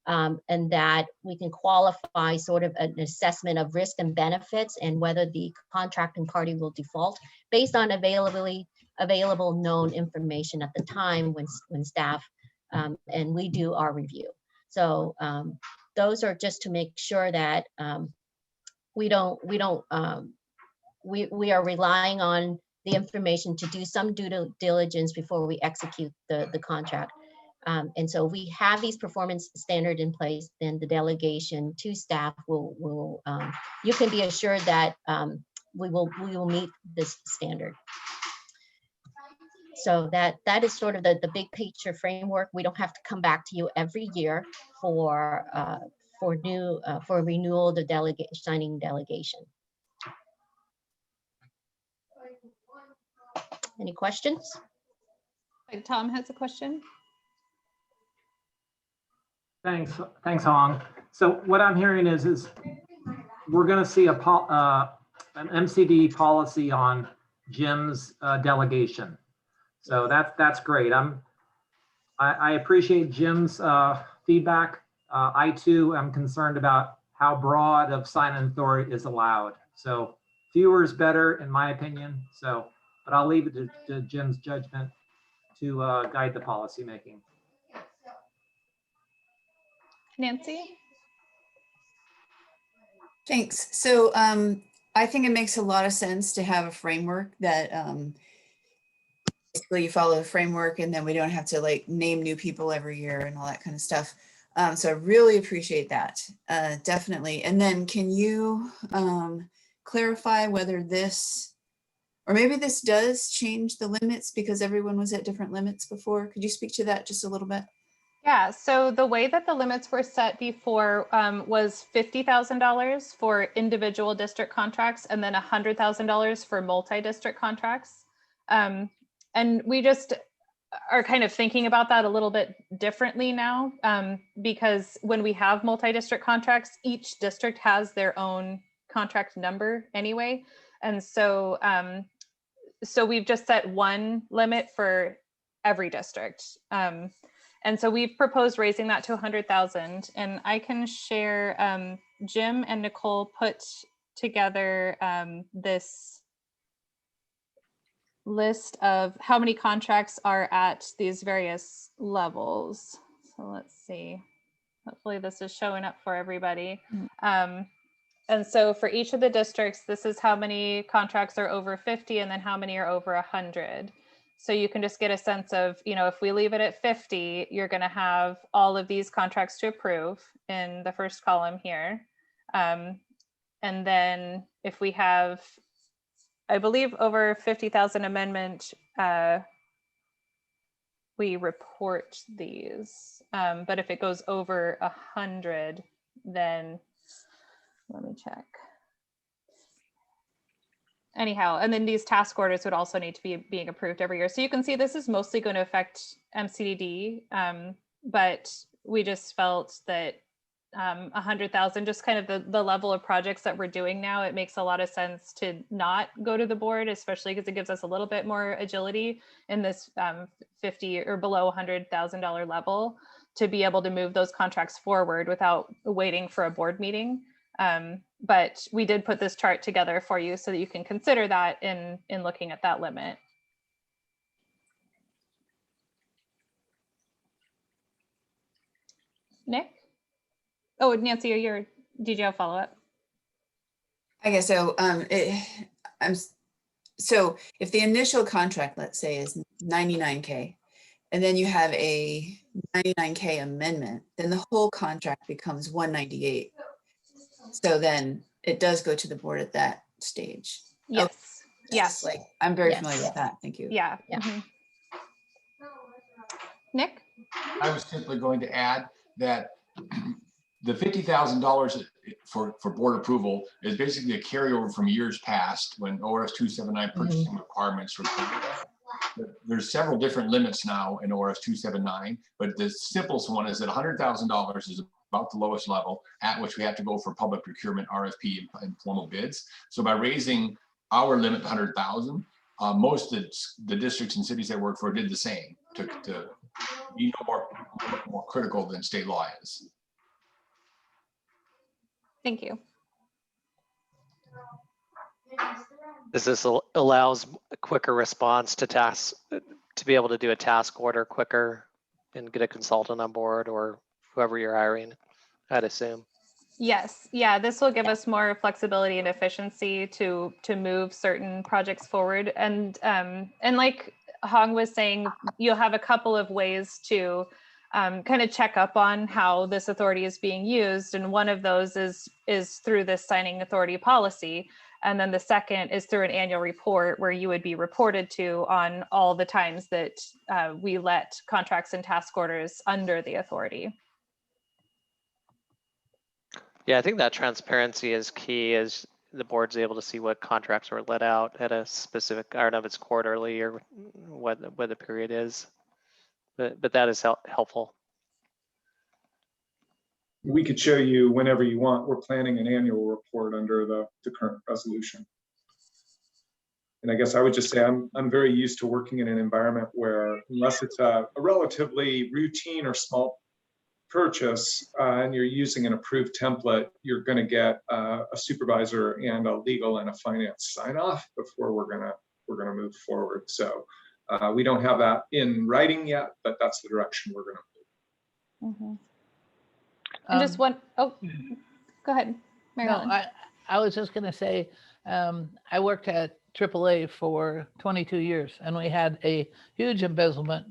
And that we can qualify sort of an assessment of risk and benefits and whether the contracting party will default based on available known information at the time when staff and we do our review. So those are just to make sure that we are relying on the information to do some due diligence before we execute the contract. And so we have these performance standard in place, then the delegation to staff will you can be assured that we will meet this standard. So that is sort of the big picture framework. We don't have to come back to you every year for renewal, the signing delegation. Any questions? Tom has a question. Thanks, Hong. So what I'm hearing is we're going to see an MCD policy on Jim's delegation. So that's great. I appreciate Jim's feedback. I too am concerned about how broad of sign-in authority is allowed. So fewer is better in my opinion. So, but I'll leave it to Jim's judgment to guide the policy making. Nancy? Thanks. So I think it makes a lot of sense to have a framework that basically you follow the framework and then we don't have to like name new people every year and all that kind of stuff. So I really appreciate that, definitely. And then can you clarify whether this, or maybe this does change the limits because everyone was at different limits before? Could you speak to that just a little bit? Yeah, so the way that the limits were set before was $50,000 for individual district contracts and then $100,000 for multi-district contracts. And we just are kind of thinking about that a little bit differently now because when we have multi-district contracts, each district has their own contract number anyway. And so, so we've just set one limit for every district. And so we've proposed raising that to 100,000, and I can share, Jim and Nicole put together this list of how many contracts are at these various levels. So let's see, hopefully this is showing up for everybody. And so for each of the districts, this is how many contracts are over 50 and then how many are over 100. So you can just get a sense of, you know, if we leave it at 50, you're going to have all of these contracts to approve in the first column here. And then if we have, I believe, over 50,000 amendment, we report these. But if it goes over 100, then let me check. Anyhow, and then these task orders would also need to be being approved every year. So you can see this is mostly going to affect MCDD, but we just felt that 100,000, just kind of the level of projects that we're doing now, it makes a lot of sense to not go to the board, especially because it gives us a little bit more agility in this 50 or below $100,000 level to be able to move those contracts forward without waiting for a board meeting. But we did put this chart together for you so that you can consider that in looking at that limit. Nick? Oh, Nancy, did you have follow up? I guess so. So if the initial contract, let's say, is 99K, and then you have a 99K amendment, then the whole contract becomes 198. So then it does go to the board at that stage. Yes. Okay. Yes. Like I'm very familiar with that. Thank you. Yeah. Nick? I was simply going to add that the $50,000 for board approval is basically a carryover from years past when ORS 279 purchasing requirements required that. There's several different limits now in ORS 279, but the simplest one is that $100,000 is about the lowest level at which we have to go for public procurement, RFP, and formal bids. So by raising our limit to 100,000, most of the districts and cities I work for did the same to be more critical than state law is. Thank you. This allows a quicker response to tasks, to be able to do a task order quicker and get a consultant on board or whoever you're hiring, I'd assume. Yes, yeah, this will give us more flexibility and efficiency to move certain projects forward. And like Hong was saying, you'll have a couple of ways to kind of check up on how this authority is being used. And one of those is through this signing authority policy. And then the second is through an annual report where you would be reported to on all the times that we let contracts and task orders under the authority. Yeah, I think that transparency is key, as the board's able to see what contracts were let out at a specific, I don't know if it's quarterly or what the period is, but that is helpful. We could show you whenever you want. We're planning an annual report under the current resolution. And I guess I would just say I'm very used to working in an environment where, unless it's a relatively routine or small purchase and you're using an approved template, you're going to get a supervisor and a legal and a finance sign off before we're gonna move forward. So we don't have that in writing yet, but that's the direction we're going to move. Mm-hmm. And just one, oh, go ahead, Mary Ellen. No, I was just going to say, I worked at AAA for 22 years and we had a huge embezzlement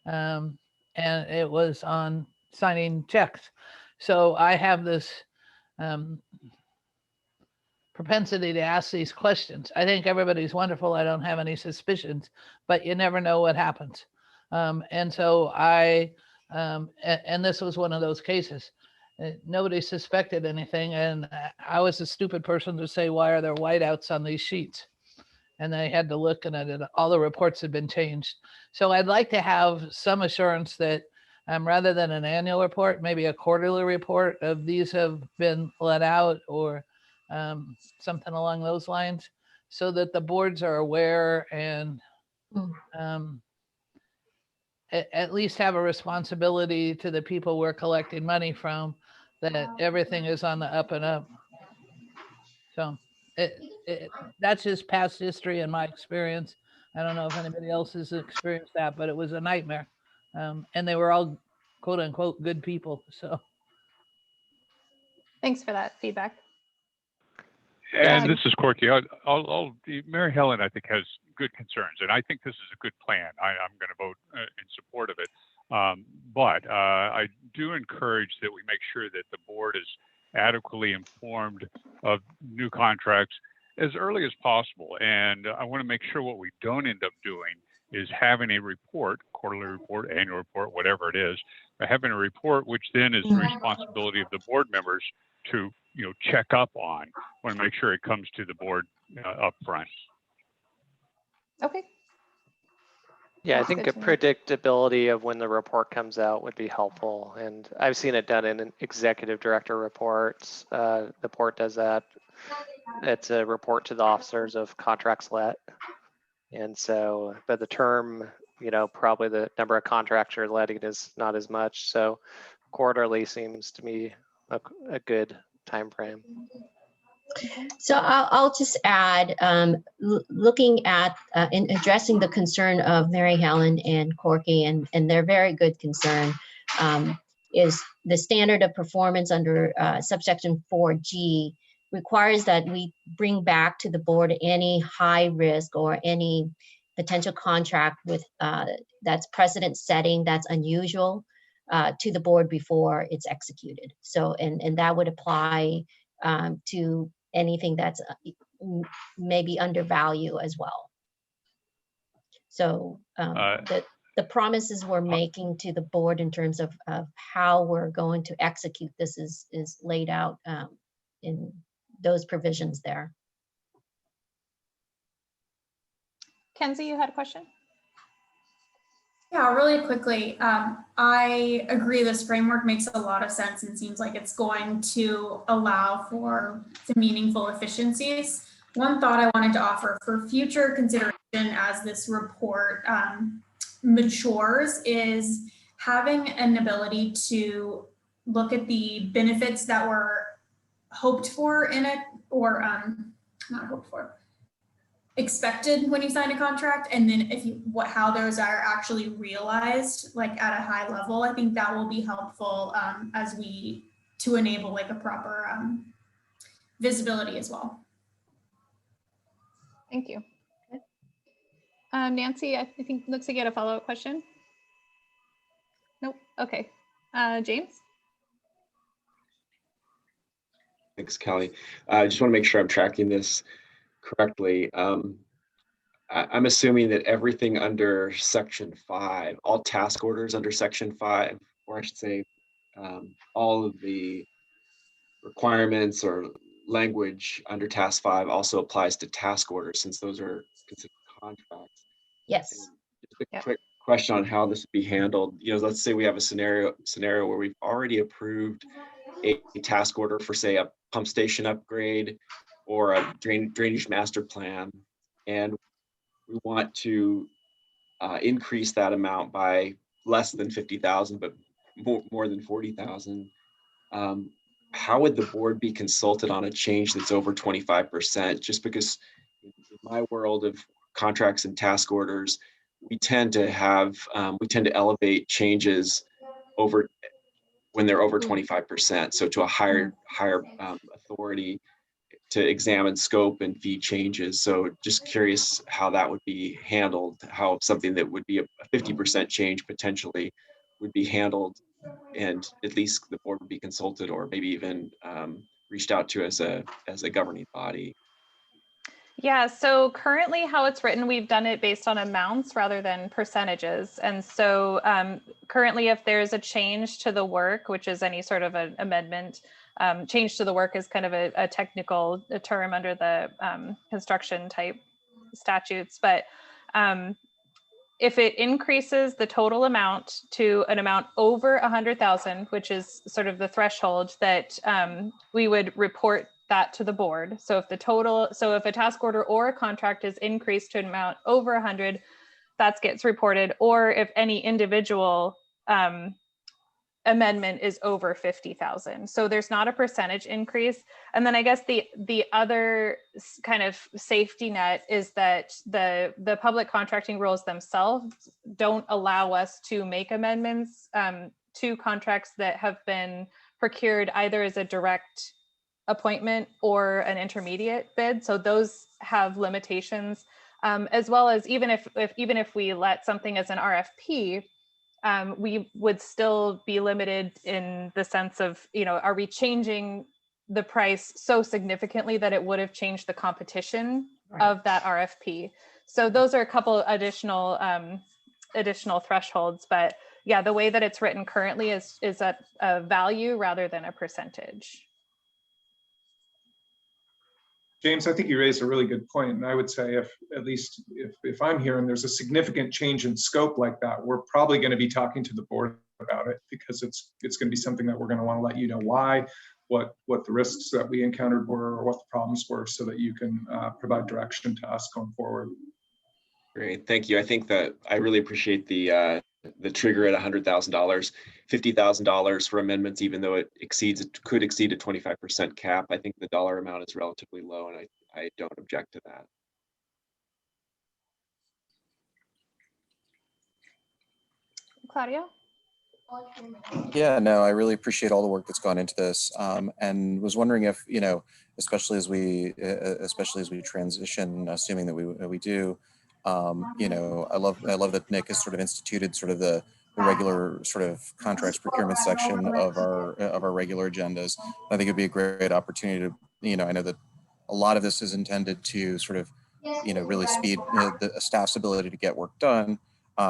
and it was on signing checks. So I have this propensity to ask these questions. I think everybody's wonderful. I don't have any suspicions, but you never know what happens. And so and this was one of those cases. Nobody suspected anything. And I was a stupid person to say, why are there whiteouts on these sheets? And they had to look and all the reports had been changed. So I'd like to have some assurance that rather than an annual report, maybe a quarterly report of these have been let out or something along those lines, so that the boards are aware and at least have a responsibility to the people we're collecting money from, that everything is on the up and up. So that's just past history and my experience. I don't know if anybody else has experienced that, but it was a nightmare. And they were all quote unquote good people. So thanks for that feedback. And this is Corky. Mary Helen, I think, has good concerns, and I think this is a good plan. I'm going to vote in support of it. But I do encourage that we make sure that the board is adequately informed of new contracts as early as possible. And I want to make sure what we don't end up doing is having a report, quarterly report, annual report, whatever it is, having a report which then is the responsibility of the board members to check up on. I want to make sure it comes to the board up front. Okay. Yeah, I think a predictability of when the report comes out would be helpful. And I've seen it done in executive director reports. The port does that. It's a report to the officers of contracts let. And so, but the term, probably the number of contracts you're letting is not as much. So quarterly seems to me a good time frame. So I'll just add, looking at in addressing the concern of Mary Helen and Corky, and their very good concern, is the standard of performance under subsection 4G requires that we bring back to the board any high risk or any potential contract with that's precedent setting, that's unusual to the board before it's executed. So, and that would apply to anything that's maybe undervalue as well. So the promises we're making to the board in terms of how we're going to execute this is laid out in those provisions there. Kenzie, you had a question? Yeah, really quickly. I agree this framework makes a lot of sense and seems like it's going to allow for some meaningful efficiencies. One thought I wanted to offer for future consideration as this report matures is having an ability to look at the benefits that were hoped for in it, or not hoped for, expected when you sign a contract, and then if you how those are actually realized, like at a high level. I think that will be helpful as we to enable like a proper visibility as well. Thank you. Nancy, I think looks like you had a follow-up question. Nope. Okay. James. Thanks, Kelly. I just want to make sure I'm tracking this correctly. I'm assuming that everything under Section 5, all task orders under Section 5, or I should say, all of the requirements or language under Task 5 also applies to task orders, since those are considered contracts. Yes. And just a quick question on how this would be handled. Let's say we have a scenario where we've already approved a task order for, say, a pump station upgrade or a drainage master plan, and we want to increase that amount by less than 50,000, but more than 40,000. How would the board be consulted on a change that's over 25%? Just because in my world of contracts and task orders, we tend to elevate changes over when they're over 25%. So to a higher authority to examine scope and fee changes. So just curious how that would be handled, how something that would be a 50% change potentially would be handled, and at least the board would be consulted, or maybe even reached out to as a governing body. Yeah, so currently how it's written, we've done it based on amounts rather than percentages. And so currently if there's a change to the work, which is any sort of an amendment, change to the work is kind of a technical term under the construction type statutes. But if it increases the total amount to an amount over 100,000, which is sort of the threshold that we would report that to the board. So if if a task order or a contract is increased to an amount over 100, that gets reported. Or if any individual amendment is over 50,000. So there's not a percentage increase. And then I guess the other kind of safety net is that the public contracting rules themselves don't allow us to make amendments to contracts that have been procured either as a direct appointment or an intermediate bid. So those have limitations, as well as even if we let something as an RFP, we would still be limited in the sense of, are we changing the price so significantly that it would have changed the competition of that RFP? So those are a couple additional thresholds, but yeah, the way that it's written currently is at a value rather than a percentage. James, I think you raised a really good point, and I would say if I'm hearing there's a significant change in scope like that, we're probably going to be talking to the board about it, because it's going to be something that we're going to want to let you know why, what the risks that we encountered were, or what the problems were, so that you can provide direction to us going forward. Great, thank you. I think that I really appreciate the trigger at $100,000, $50,000 for amendments, even though it could exceed a 25% cap. I think the dollar amount is relatively low, and I don't object to that. Claudio? Yeah, no, I really appreciate all the work that's gone into this, and was wondering if, especially as we transition, assuming that we do, I love that Nick has sort of instituted sort of the regular sort of contracts procurement section of our regular agendas. I think it'd be a great opportunity to, I know that a lot of this is intended to sort of, really speed the staff's ability to get work done.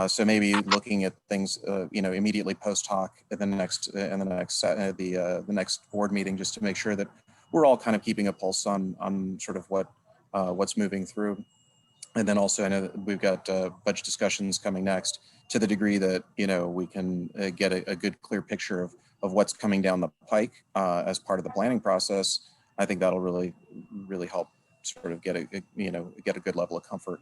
So maybe looking at things, immediately post hoc at the next board meeting, just to make sure that we're all kind of keeping a pulse on sort of what's moving through. And then also, I know that we've got budget discussions coming next. To the degree that we can get a good, clear picture of what's coming down the pike as part of the planning process, I think that'll really help sort of get a good level of comfort.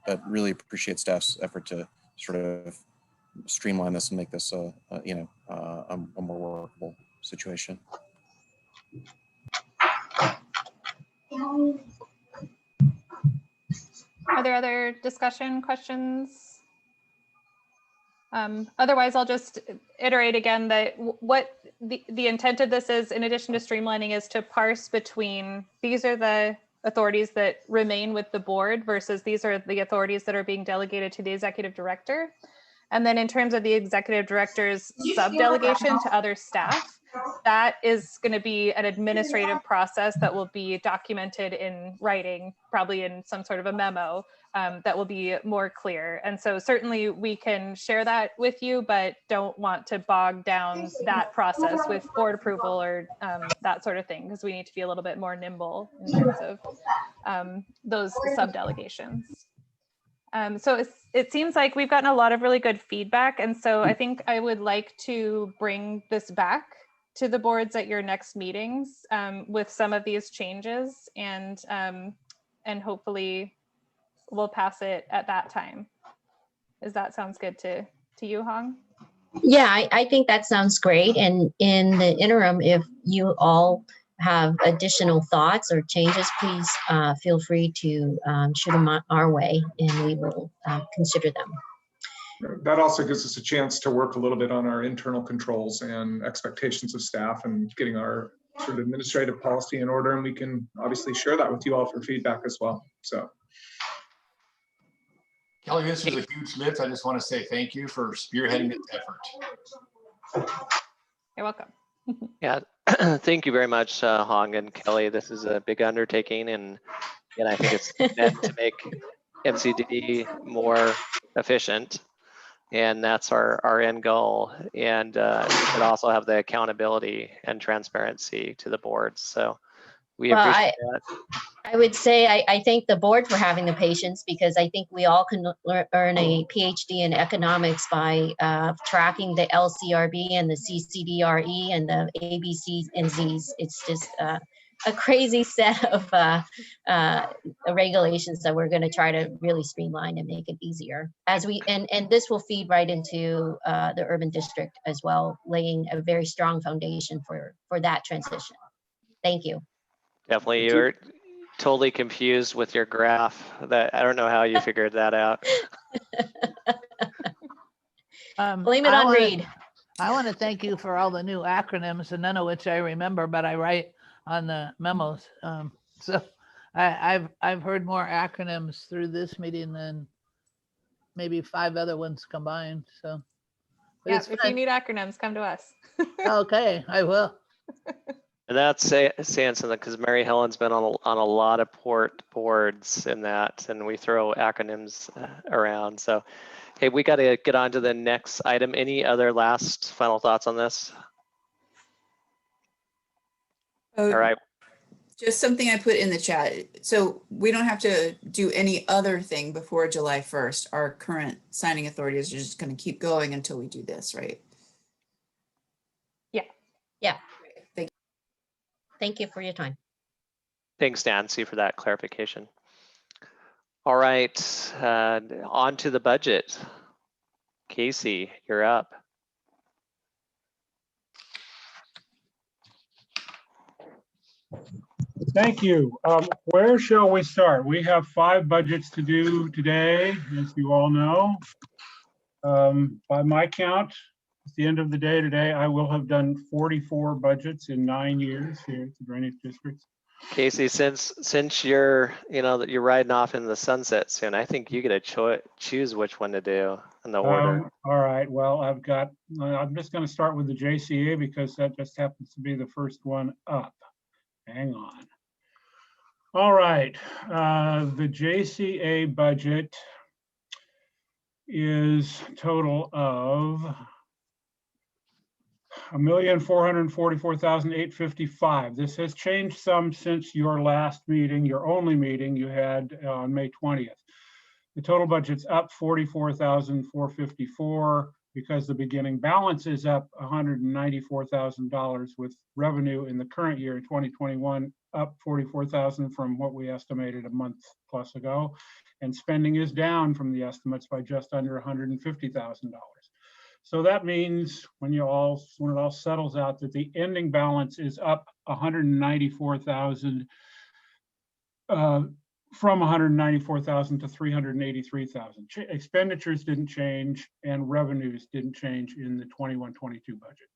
But really appreciate staff's effort to sort of streamline this and make this a more workable situation. Are there other discussion questions? Otherwise, I'll just iterate again that what the intent of this is, in addition to streamlining, is to parse between these are the authorities that remain with the board versus these are the authorities that are being delegated to the executive director. And then in terms of the executive director's sub-delegation to other staff, that is going to be an administrative process that will be documented in writing, probably in some sort of a memo that will be more clear. And so certainly we can share that with you, but don't want to bog down that process with board approval or that sort of thing, because we need to be a little bit more nimble in terms of those sub-delegations. So it seems like we've gotten a lot of really good feedback. And so I think I would like to bring this back to the boards at your next meetings with some of these changes, and hopefully we'll pass it at that time. Does that sounds good to you, Hong? Yeah, I think that sounds great. And in the interim, if you all have additional thoughts or changes, please feel free to shoot them our way, and we will consider them. That also gives us a chance to work a little bit on our internal controls and expectations of staff and getting our sort of administrative policy in order. And we can obviously share that with you all for feedback as well. So, Kelly, this is a huge lift. I just want to say thank you for spearheading this effort. You're welcome. Yeah, thank you very much, Hong and Kelly. This is a big undertaking, and I think it's meant to make MCD more efficient, and that's our end goal. And it also have the accountability and transparency to the boards. So we appreciate that. I would say I thank the board for having the patience, because I think we all can earn a PhD in economics by tracking the LCRB and the CCDRE and the ABCs and Zs. It's just a crazy set of regulations that we're going to try to really streamline and make it easier. As we and this will feed right into the urban district as well, laying a very strong foundation for that transition. Thank you. Definitely, you're totally confused with your graph. That I don't know how you figured that out. Blame it on Reed. I want to thank you for all the new acronyms, and none of which I remember, but I write on the memos. So I've heard more acronyms through this meeting than maybe 5 other ones combined. So yeah, if you need acronyms, come to us. Okay, I will. And that's saying something, because Mary Helen's been on a lot of boards in that, and we throw acronyms around. So, hey, we got to get on to the next item. Any other last final thoughts on this? All right. Just something I put in the chat. So we don't have to do any other thing before July 1st. Our current signing authority is just going to keep going until we do this, right? Yeah. Yeah. Thank you for your time. Thanks, Nancy, for that clarification. All right, on to the budget. Casey, you're up. Thank you. Where shall we start? We have 5 budgets to do today, as you all know. By my count, at the end of the day today, I will have done 44 budgets in 9 years here at the drainage districts. Casey, since you're you're riding off in the sunset soon, I think you get to choose which one to do in the order. All right. Well, I'm just going to start with the JCA because that just happens to be the first one up. Hang on. All right. The JCA budget is a total of $1,444,855. This has changed some since your last meeting, your only meeting you had on May 20th. The total budget's up $44,454 because the beginning balance is up $194,000 with revenue in the current year, 2021, up $44,000 from what we estimated a month plus ago. And spending is down from the estimates by just under $150,000. So that means when it all settles out that the ending balance is up $194,000 from $194,000 to $383,000. Expenditures didn't change and revenues didn't change in the 21-22 budget.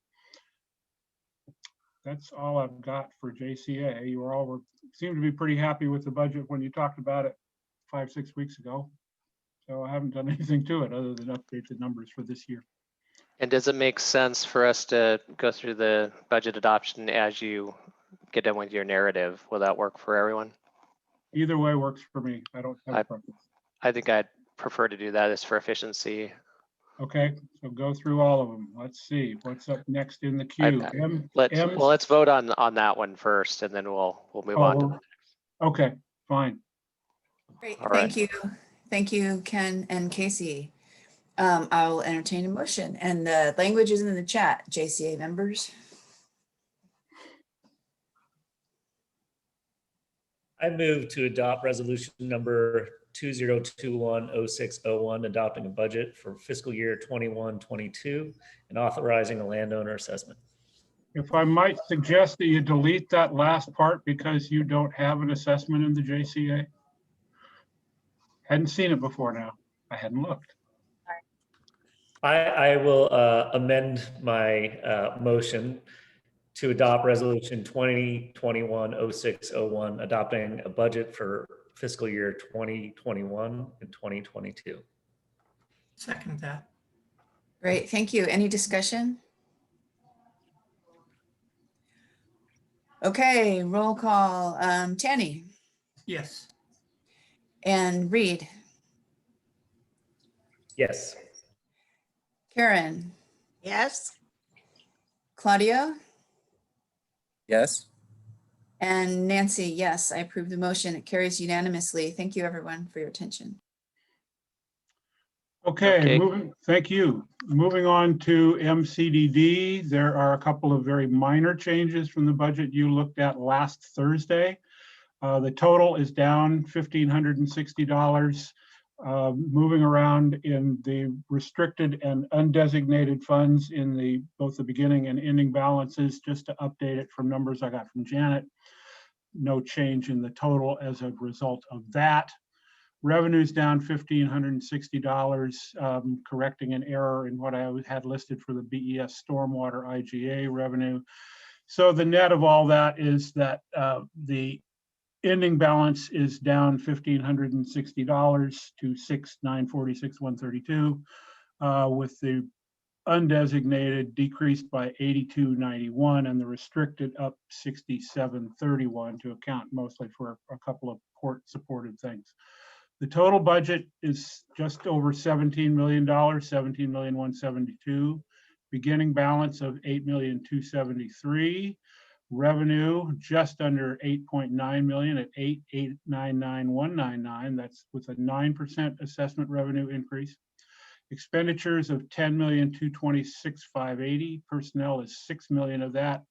That's all I've got for JCA. You all seem to be pretty happy with the budget when you talked about it 5-6 weeks ago. So I haven't done anything to it other than update the numbers for this year. And does it make sense for us to go through the budget adoption as you get done with your narrative? Will that work for everyone? Either way works for me. I don't have a preference. I think I'd prefer to do that as for efficiency. Okay, so go through all of them. Let's see what's up next in the queue. Let's vote on that one first, and then we'll move on to the next. Okay, fine. Great, All thank you. Thank you, Ken and Casey. I will entertain a motion, and the language is in the chat, JCA members. I move to adopt resolution number 2021-0601, adopting a budget for fiscal year 21-22 and authorizing a landowner assessment. If I might suggest that you delete that last part because you don't have an assessment in the JCA. Hadn't seen it before now. I hadn't looked. I will amend my motion to adopt resolution 2021-0601, adopting a budget for fiscal year 2021 and 2022. Second that. Great, thank you. Any discussion? Okay, roll call. Tanny? Yes. And Reed? Yes. Karen? Yes. Claudia? Yes. And Nancy, yes, I approve the motion. It carries unanimously. Thank you, everyone, for your attention. Okay. Thank you. Moving on to MCDD, there are a couple of very minor changes from the budget you looked at last Thursday. The total is down $1,560. Moving around in the restricted and undesignated funds in both the beginning and ending balances, just to update it from numbers I got from Janet. No change in the total as a result of that. Revenues down $1,560, correcting an error in what I had listed for the BES Stormwater IGA revenue. So the net of all that is that the ending balance is down $1,560 to $6,946,132, with the undesignated decreased by $82.91 and the restricted up $67.31 to account mostly for a couple of port supported things. The total budget is just over $17 million, $17,172,000. Beginning balance of $8,273,000. Revenue just under 8.9 million at 8,899,199. That's with a 9% assessment revenue increase. Expenditures of 10,226,580. Personnel is 6 million of that.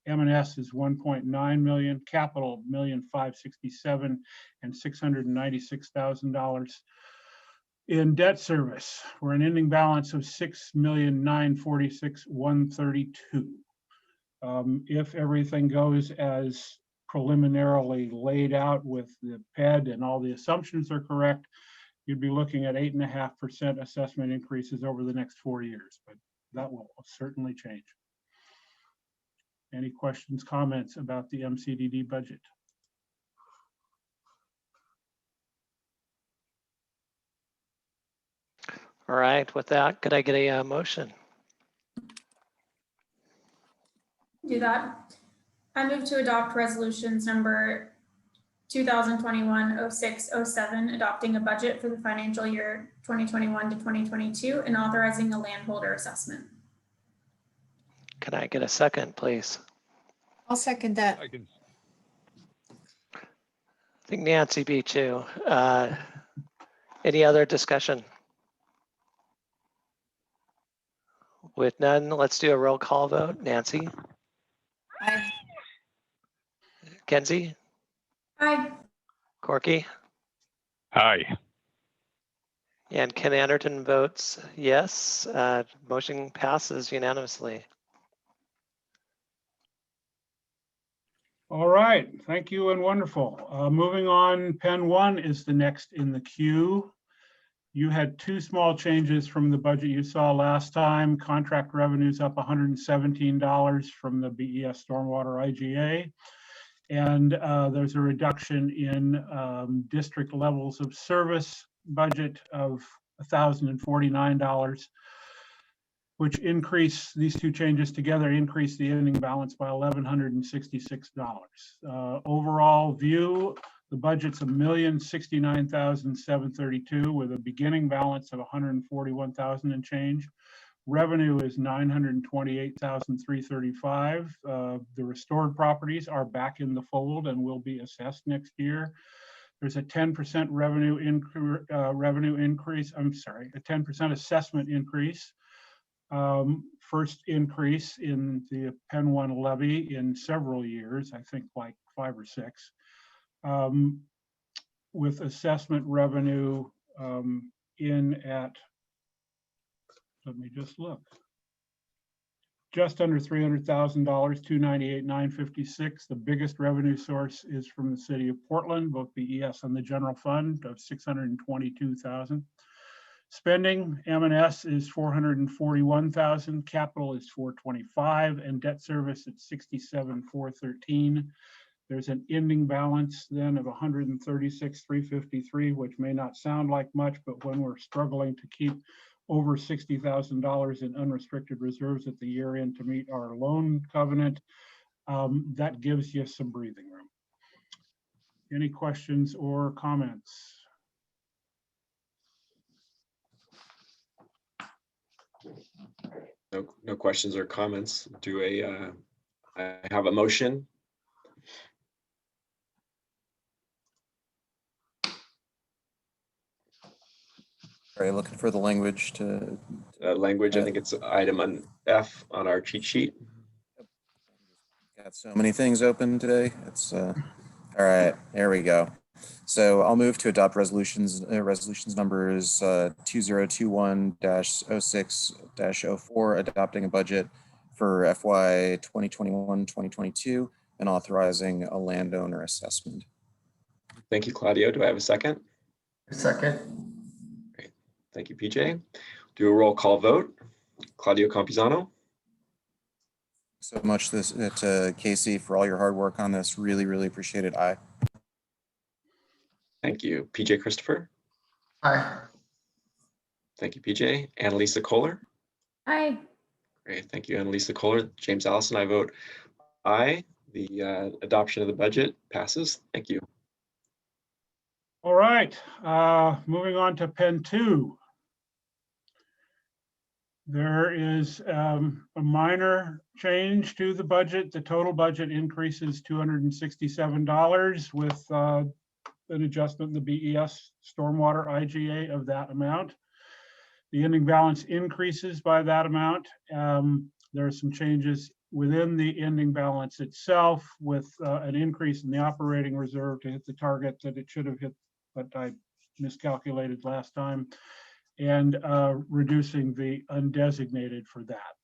M&S is 1.9 million. Capital $1,567,000 and $696,000. In debt service, we're an ending balance of 6,946,132. If everything goes as preliminarily laid out with the PED and all the assumptions are correct, you'd be looking at 8.5% assessment increases over the next 4 years, but that will certainly change. Any questions, comments about the MCDD budget? All right, with that, could I get a motion? Do that. I move to adopt resolutions number 2021-06-07, adopting a budget for the financial year 2021 to 2022 and authorizing a landholder assessment. Can I get a second, please? I'll second that. I can, I think Nancy beat you. Any other discussion? With none, let's do a roll call vote. Nancy? Aye. Kenzie? Aye. Corky? aye. And Ken Anderton votes yes. Motion passes unanimously. All right, thank you and wonderful. Moving on, Pen 1 is the next in the queue. You had two small changes from the budget you saw last time. Contract revenues up $117 from the BES Stormwater IGA. And there's a reduction in district levels of service budget of $1,049, which increase, these two changes together increase the ending balance by $1,166. Overall view, the budget's $1,069,732 with a beginning balance of $141,000 and change. Revenue is $928,335. The restored properties are back in the fold and will be assessed next year. There's a 10% revenue increase. I'm sorry, a 10% assessment increase. First increase in the Pen 1 levy in several years, I think like 5 or 6, with assessment revenue in at, let me just look, just under $300,000, $298,956. The biggest revenue source is from the city of Portland, both BES and the general fund of $622,000. Spending, M&S is $441,000, capital is $425,000, and debt service at $67,413. There's an ending balance then of $136,353, which may not sound like much, but when we're struggling to keep over $60,000 in unrestricted reserves at the year end to meet our loan covenant, that gives you some breathing room. Any questions or comments? No questions or comments. I have a motion. Are you looking for the language to? Language, I think it's item on F on our cheat sheet. Got so many things open today. It's all right. There we go. So I'll move to adopt resolutions numbers 2021-06-04, adopting a budget for FY 2021-2022 and authorizing a landowner assessment. Thank you, Claudio. Do I have a second? Second. Great. Thank you, PJ. Do a roll call vote. Claudio Campuzano. So much to Casey for all your hard work on this. Really, really appreciate it. Aye. Thank you. PJ Christopher. Aye. Thank you, PJ. Annalisa Kohler. Aye. Great. Thank you, Annalisa Kohler. James Allison, I vote aye. The adoption of the budget passes. Thank you. All right, moving on to Pen 2. There is a minor change to the budget. The total budget increases $267 with an adjustment in the BES Stormwater IGA of that amount. The ending balance increases by that amount. There are some changes within the ending balance itself with an increase in the operating reserve to hit the target that it should have hit, but I miscalculated last time, and reducing the undesignated for that.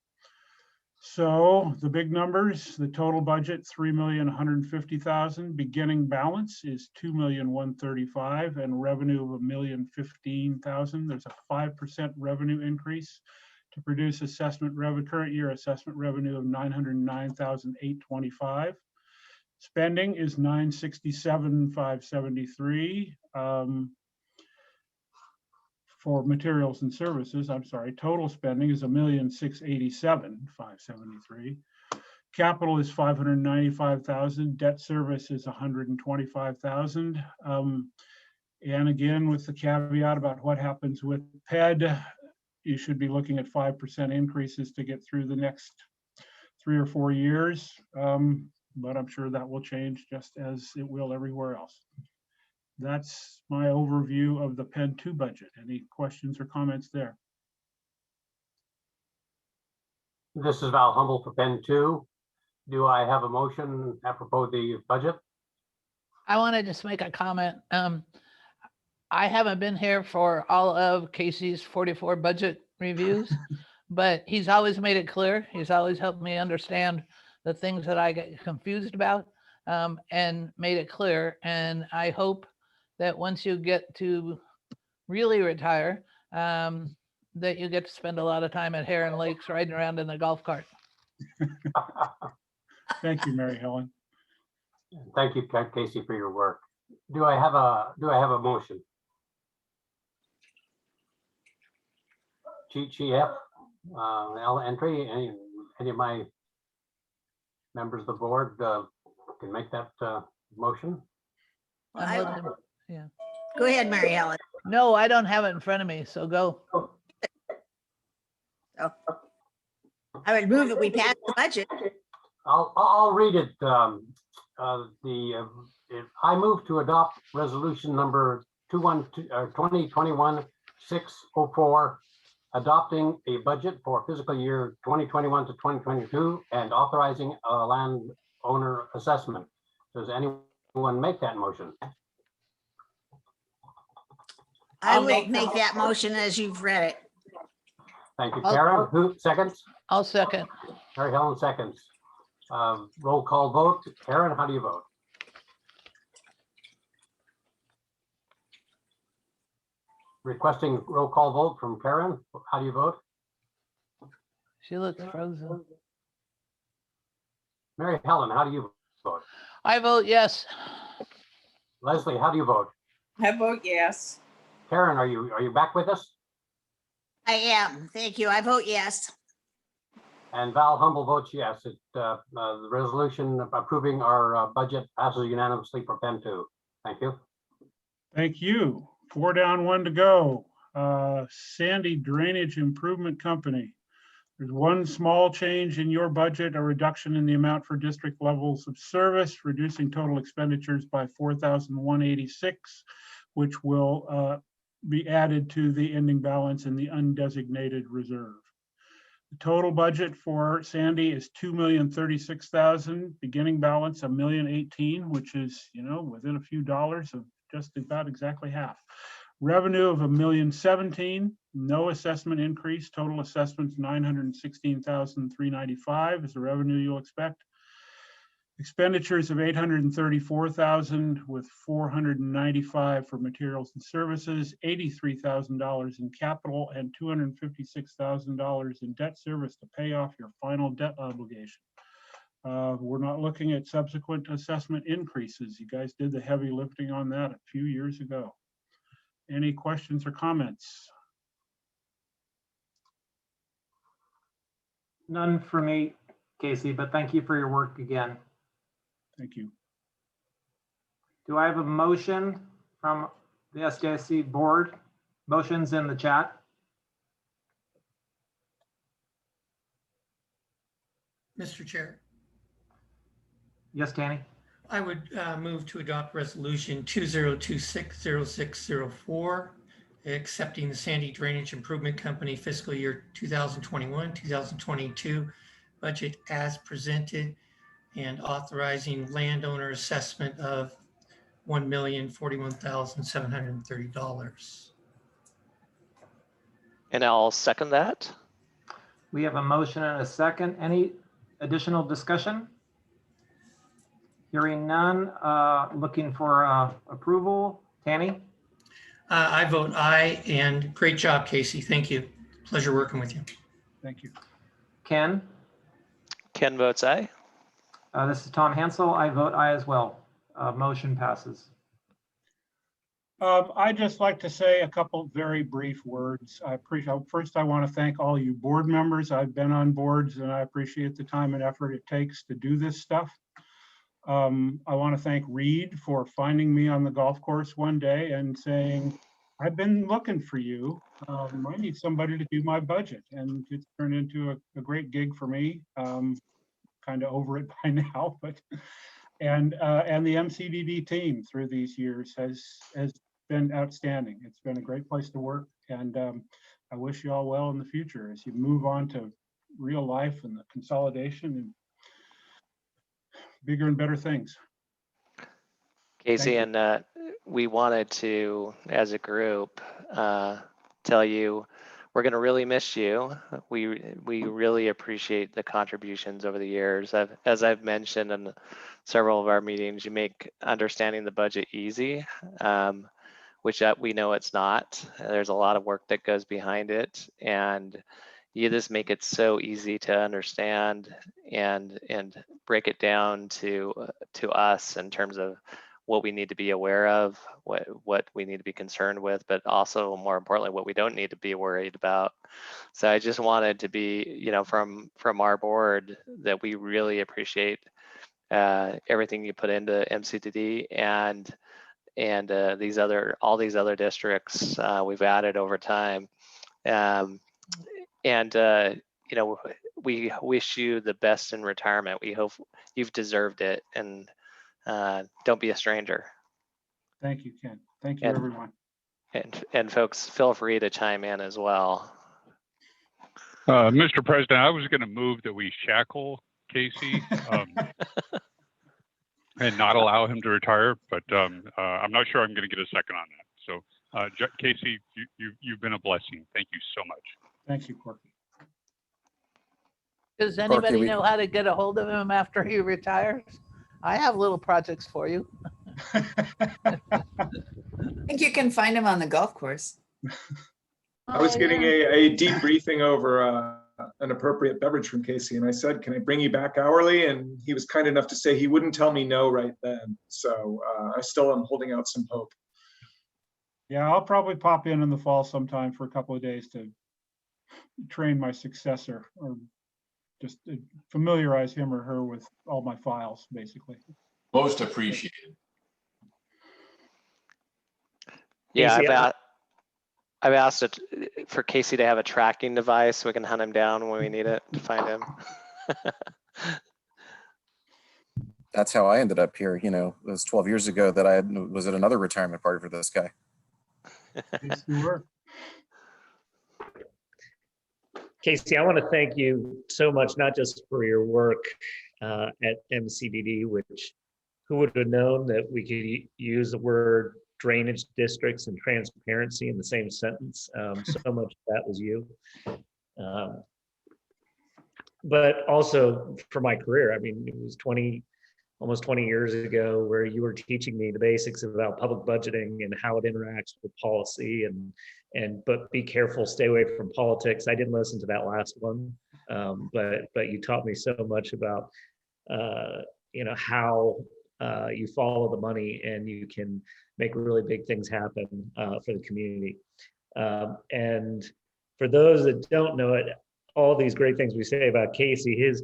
So the big numbers, the total budget, $3,150,000. Beginning balance is $2,135,000 and revenue of $1,015,000. There's a 5% revenue increase to produce current year assessment revenue of $909,825. Spending is $967,573. For materials and services, I'm sorry, total spending is $1,687,573. Capital is 595,000. Debt service is 125,000. And again, with the caveat about what happens with PED, you should be looking at 5% increases to get through the next 3 or 4 years. But I'm sure that will change just as it will everywhere else. That's my overview of the Pen 2 budget. Any questions or comments there? This is Val Humble for Pen 2. Do I have a motion apropos the budget? I want to just make a comment. I haven't been here for all of Casey's 44 budget reviews, but he's always made it clear. He's always helped me understand the things that I get confused about, and made it clear. And I hope that once you get to really retire, that you get to spend a lot of time at Heron Lakes riding around in the golf cart. Thank you, Mary Helen. Thank you, Casey, for your work. Do I have a motion? GF, L entry, any of my members of the board can make that motion? Yeah. Go ahead, Mary Ellen. No, I don't have it in front of me, so go. Oh. I would move that we pass the budget. I'll read it. I move to adopt resolution number 2021-604, adopting a budget for fiscal year 2021 to 2022 and authorizing a landowner assessment. Does anyone make that motion? I would make that motion as you've read it. Thank you, Karen. Who seconds? I'll second. Mary Helen seconds. Roll call vote. Karen, how do you vote? Requesting roll call vote from Karen. How do you vote? She looks frozen. Mary Helen, how do you vote? I vote yes. Leslie, how do you vote? I vote yes. Karen, are you back with us? I am. Thank you. I vote yes. And Val Humble votes yes. The resolution approving our budget passes unanimously for Pen 2. Thank you. Thank you. 4 down, 1 to go. Sandy Drainage Improvement Company. There's one small change in your budget, a reduction in the amount for district levels of service, reducing total expenditures by $4,186, which will be added to the ending balance in the undesignated reserve. The total budget for Sandy is $2,036,000, beginning balance $1,018,000, which is, within a few dollars of just about exactly half. Revenue of $1,017,000, no assessment increase. Total assessments $916,395 is the revenue you'll expect. Expenditures of $834,000 with $495 for materials and services, $83,000 in capital, and $256,000 in debt service to pay off your final debt obligation. We're not looking at subsequent assessment increases. You guys did the heavy lifting on that a few years ago. Any questions or comments? None for me, Casey, but thank you for your work again. Thank you. Do I have a motion from the SJC board? Motions in the chat. Mr. Chair, Yes, Danny. I would move to adopt resolution 2026-0604, accepting the Sandy Drainage Improvement Company fiscal year 2021-2022 budget as presented and authorizing landowner assessment of $1,041,730. And I'll second that. We have a motion and a second. Any additional discussion? Hearing none, looking for approval. Tanny? I vote aye, and great job, Casey. Thank you. Pleasure working with you. Thank you. Ken? Ken votes aye. This is Tom Hansel. I vote aye as well. Motion passes. I'd just like to say a couple very brief words. I appreciate, first, I want to thank all you board members. I've been on boards and I appreciate the time and effort it takes to do this stuff. I want to thank Reed for finding me on the golf course one day and saying, I've been looking for you. I need somebody to do my budget. And it's turned into a great gig for me. Kind of over it by now, but and the MCDD team through these years has been outstanding. It's been a great place to work, and I wish you all well in the future as you move on to real life and the consolidation and bigger and better things. Casey, and we wanted to, as a group, tell you we're going to really miss you. We really appreciate the contributions over the years. As I've mentioned in several of our meetings, you make understanding the budget easy, which we know it's not. There's a lot of work that goes behind it, and you just make it so easy to understand and break it down to us in terms of what we need to be aware of, what we need to be concerned with, but also more importantly, what we don't need to be worried about. So I just wanted to be, from our board, that we really appreciate everything you put into MCDD and all these other districts we've added over time. We wish you the best in retirement. We hope you've deserved it, and don't be a stranger. Thank you, Ken. Thank you, everyone. And folks, feel free to chime in as well. Mr. President, I was going to move that we shackle Casey and not allow him to retire, but I'm not sure I'm going to get a second on that. So, Casey, you've been a blessing. Thank you so much. Thank you, Corky. Does anybody know how to get a hold of him after he retires? I have little projects for you. I think you can find him on the golf course. I was getting a debriefing over an appropriate beverage from Casey, and I said, can I bring you back hourly? And he was kind enough to say he wouldn't tell me no right then. So I still am holding out some hope. Yeah, I'll probably pop in the fall sometime for a couple of days to train my successor, or just familiarize him or her with all my files, basically. Most appreciated. Yeah, I've asked for Casey to have a tracking device so we can hunt him down when we need it to find him. That's how I ended up here. It was 12 years ago that I was at another retirement party for this guy. Yes, you were. Casey, I want to thank you so much, not just for your work at MCDD, which who would have known that we could use the word drainage districts and transparency in the same sentence. So much of that was you. But also for my career, I mean, it was almost 20 years ago where you were teaching me the basics about public budgeting and how it interacts with policy but be careful, stay away from politics. I didn't listen to that last one, but you taught me so much about how you follow the money and you can make really big things happen for the community. And for those that don't know it, all these great things we say about Casey, his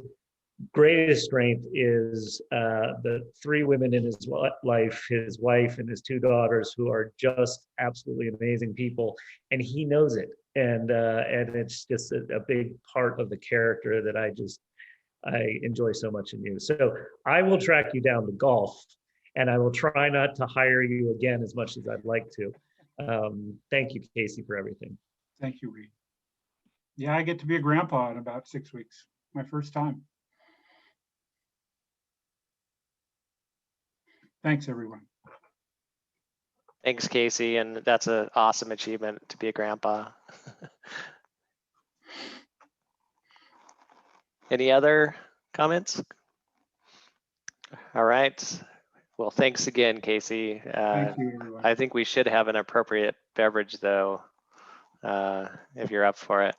greatest strength is the three women in his life, his wife and his two daughters, who are just absolutely amazing people, and he knows it. And it's just a big part of the character that I enjoy so much in you. So I will track you down to golf, and I will try not to hire you again as much as I'd like to. Thank you, Casey, for everything. Thank you, Reed. Yeah, I get to be a grandpa in about 6 weeks. My first time. Thanks, everyone. Thanks, Casey, and that's an awesome achievement to be a grandpa. Any other comments? All right. Well, thanks again, Casey. Thank you, everyone. I think we should have an appropriate beverage, though, if you're up for it.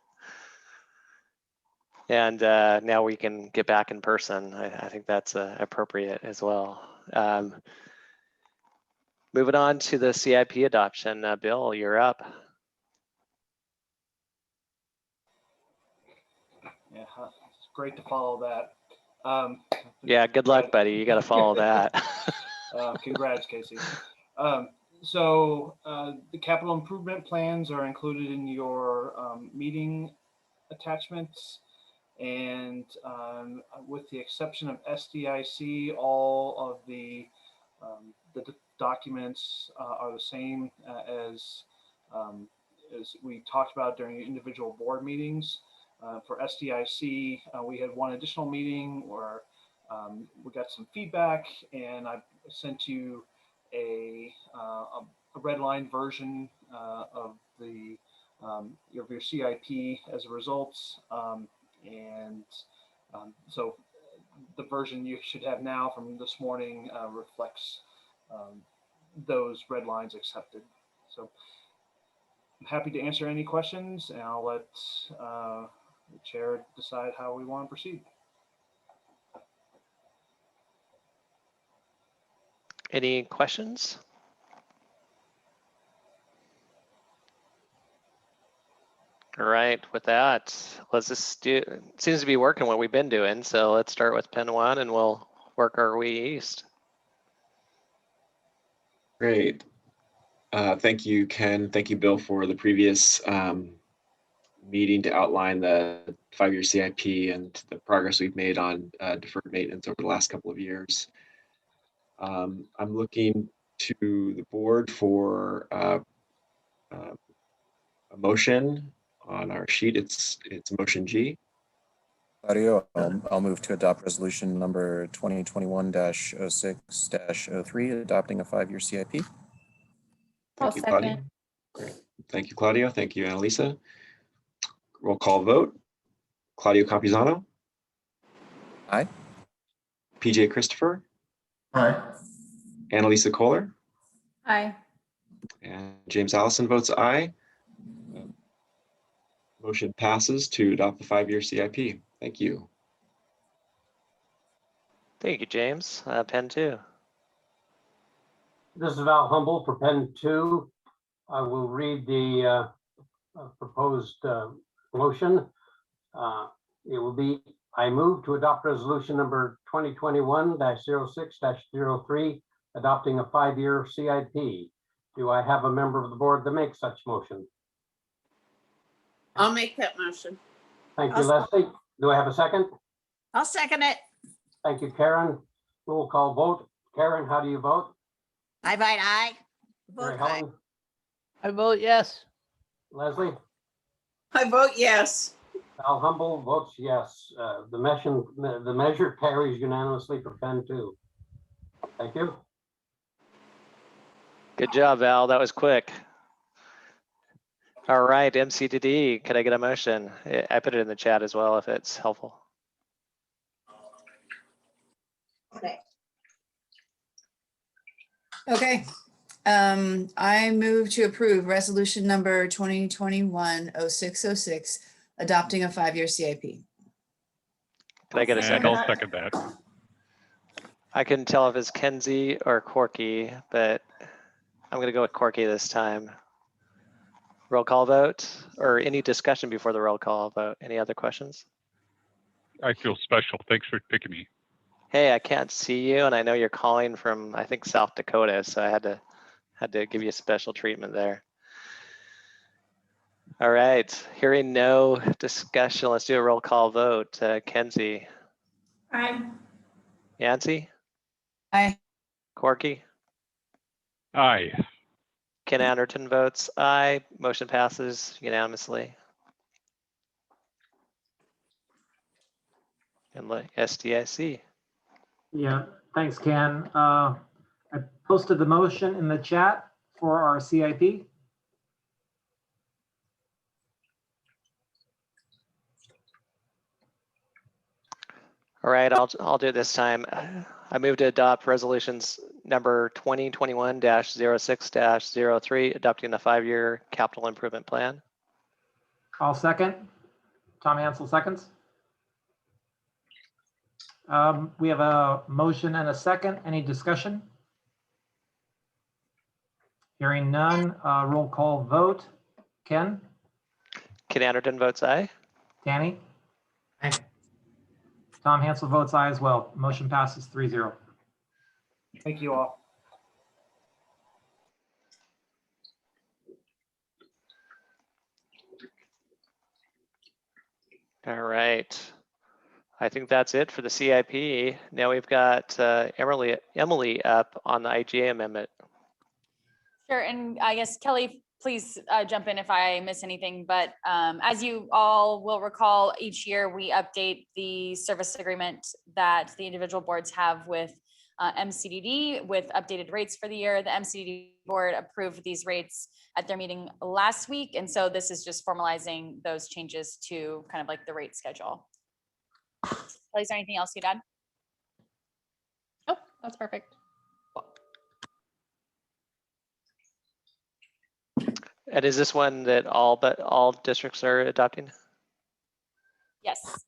And now we can get back in person. I think that's appropriate as well. Moving on to the CIP adoption. Bill, you're up. Yeah, it's great to follow that. Yeah, good luck, buddy. You got to follow that. Congrats, Casey. So the capital improvement plans are included in your meeting attachments. And with the exception of SDIC, all of the documents are the same as we talked about during individual board meetings. For SDIC, we had one additional meeting where we got some feedback, and I sent you a red line version of the your CIP as a result. So the version you should have now from this morning reflects those red lines accepted. So I'm happy to answer any questions, and I'll let the chair decide how we want to proceed. Any questions? All right, with that, let's just do, it seems to be working what we've been doing. So let's start with Pen 1 and we'll work our way east. Great. Thank you, Ken. Thank you, Bill, for the previous meeting to outline the 5-year CIP and the progress we've made on deferred maintenance over the last couple of years. I'm looking to the board for a motion on our sheet. It's motion G. Claudio, I'll move to adopt resolution number 2021-06-03, adopting a 5-year CIP. Thank you, Claudio. Great. Thank you, Claudio. Thank you, Annalisa. Roll call vote. Claudio Campuzano. Aye. PJ Christopher. Aye. Annalisa Kohler. Aye. And James Allison votes aye. Motion passes to adopt the 5-year CIP. Thank you. Thank you, James. Pen 2. This is Val Humble for Pen 2. I will read the proposed motion. It will be, I move to adopt resolution number 2021-06-03, adopting a 5-year CIP. Do I have a member of the board to make such motion? I'll make that motion. Thank you, Leslie. Do I have a second? I'll second it. Thank you, Karen. Roll call vote. Karen, how do you vote? I vote aye. Mary Vote aye. Helen? I vote yes. Leslie? I vote yes. Al Humble votes yes. The measure carries unanimously for Pen 2. Thank you. Good job, Val. That was quick. All right, MCDD, could I get a motion? I put it in the chat as well if it's helpful. Okay. I move to approve resolution number 2021-06-06, adopting a 5-year CIP. Could I get a And second? I'll second that. I couldn't tell if it's Kenzie or Corky, but I'm gonna go with Corky this time. Roll call vote, or any discussion before the roll call vote? Any other questions? I feel special. Thanks for picking me. Hey, I can't see you, and I know you're calling from, I think, South Dakota, so I had to give you a special treatment there. All right, hearing no discussion, let's do a roll call vote. Kenzie? Aye. Yancy? Aye. Corky? Aye. Ken Anderton votes aye. Motion passes unanimously. And SDIC. Yeah, thanks, Ken. I posted the motion in the chat for our CIP. All right, I'll do it this time. I move to adopt resolutions number 2021-06-03, adopting the 5-year capital improvement plan. I'll second. Tom Hansel seconds. We have a motion and a second. Any discussion? Hearing none, roll call vote. Ken, Ken Anderton votes aye. Danny, Aye. Tom Hansel votes aye as well. Motion passes 3-0. Thank you all. All right. I think that's it for the CIP. Now we've got Emily up on the IGA amendment. Sure, and I guess Kelly, please jump in if I miss anything, but as you all will recall, each year we update the service agreement that the individual boards have with MCDD with updated rates for the year. The MCDD board approved these rates at their meeting last week, and so this is just formalizing those changes to kind of like the rate schedule. Kelly, is there anything else you'd add? Oh, that's perfect. And is this one that all districts are adopting? Yes.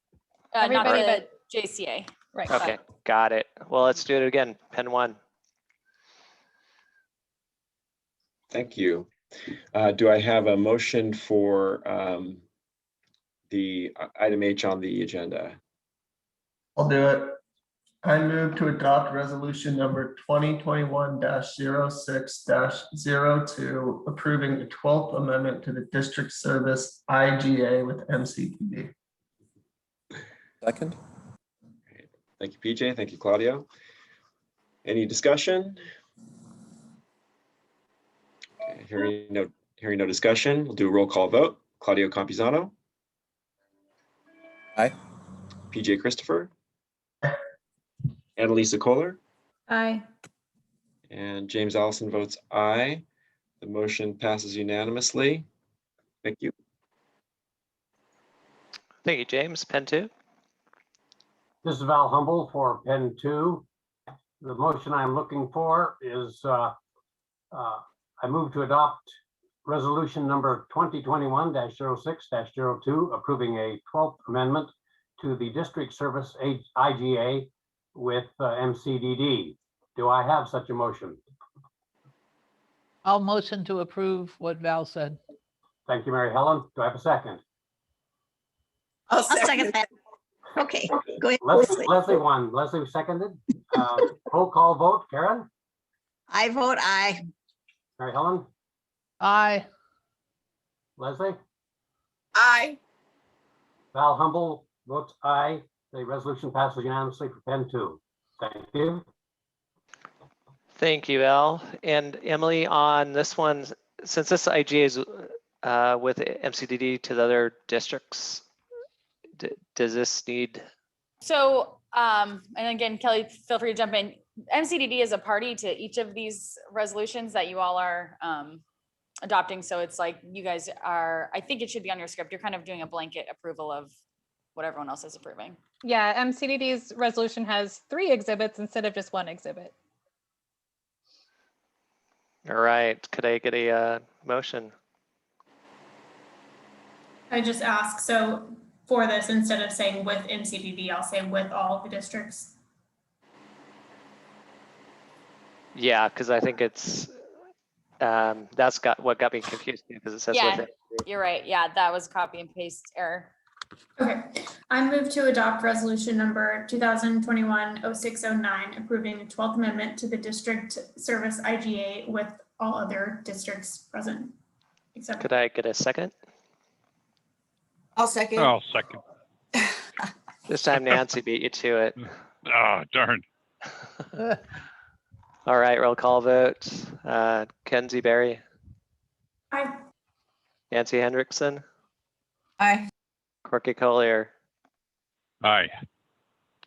Not Everybody the but JCA. Right. Okay, got it. Well, let's do it again. Pen 1. Thank you. Do I have a motion for the item H on the agenda? I'll do it. I move to adopt resolution number 2021-06-02, approving the 12th amendment to the district service IGA with MCDD. Second. Thank you, PJ. Thank you, Claudio. Any discussion? Okay, hearing no discussion, we'll do a roll call vote. Claudio Campuzano. Aye. PJ Christopher. Annalisa Kohler. Aye. And James Allison votes aye. The motion passes unanimously. Thank you. Thank you, James. Pen 2. This is Val Humble for Pen 2. The motion I'm looking for is I move to adopt resolution number 2021-06-02, approving a 12th amendment to the district service IGA with MCDD. Do I have such a motion? I'll motion to approve what Val said. Thank you, Mary Helen. Do I have a second? I'll second that. Okay, go ahead. Leslie won. Leslie seconded. Roll call vote. Karen? I vote aye. Mary Helen? Aye. Leslie? Aye. Val Humble votes aye. The resolution passes unanimously for Pen 2. Thank you. Thank you, Al. And Emily, on this one, since this IGA is with MCDD to the other districts, does this need? So, and again, Kelly, feel free to jump in. MCDD is a party to each of these resolutions that you all are adopting. So it's like you guys are, I think it should be on your script. You're kind of doing a blanket approval of what everyone else is approving. Yeah, MCDD's resolution has 3 exhibits instead of just 1 exhibit. All right, could I get a motion? I just ask, so for this, instead of saying with MCDD, I'll say with all of the districts. Yeah, because I think it's, that's what got me confused because it says Yeah, with it. you're right. Yeah, that was copy and paste error. Okay, I move to adopt resolution number 2021-06-09, approving the 12th amendment to the district service IGA with all other districts present. Except Could I get a second? I'll second. I'll second. This time Nancy beat you to it. Ah, darn. All right, roll call vote. Kenzie Berry, Aye. Nancy Hendrickson, Aye. Corky Collier, Aye.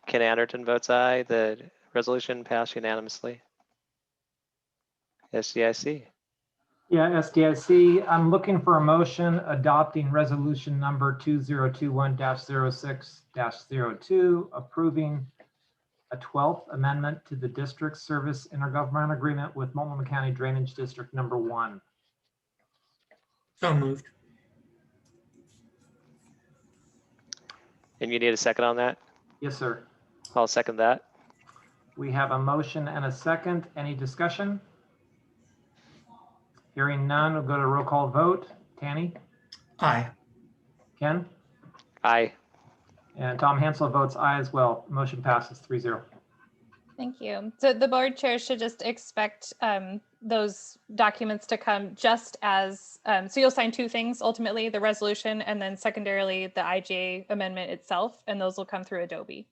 Ken Anderton votes aye. The resolution passed unanimously. SDIC. Yeah, SDIC, I'm looking for a motion adopting resolution number 2021-06-02, approving a 12th amendment to the district service intergovernmental agreement with Multnomah County Drainage District number 1. So moved. And you need a second on that? Yes, sir. I'll second that. We have a motion and a second. Any discussion? Hearing none, we'll go to roll call vote. Tanny, Aye. Ken, Aye. and Tom Hansel votes aye as well. Motion passes 3-0. Thank you. So the board chair should just expect those documents to come just as, so you'll sign two things, ultimately, the resolution and then secondarily the IGA amendment itself, and those will come through Adobe.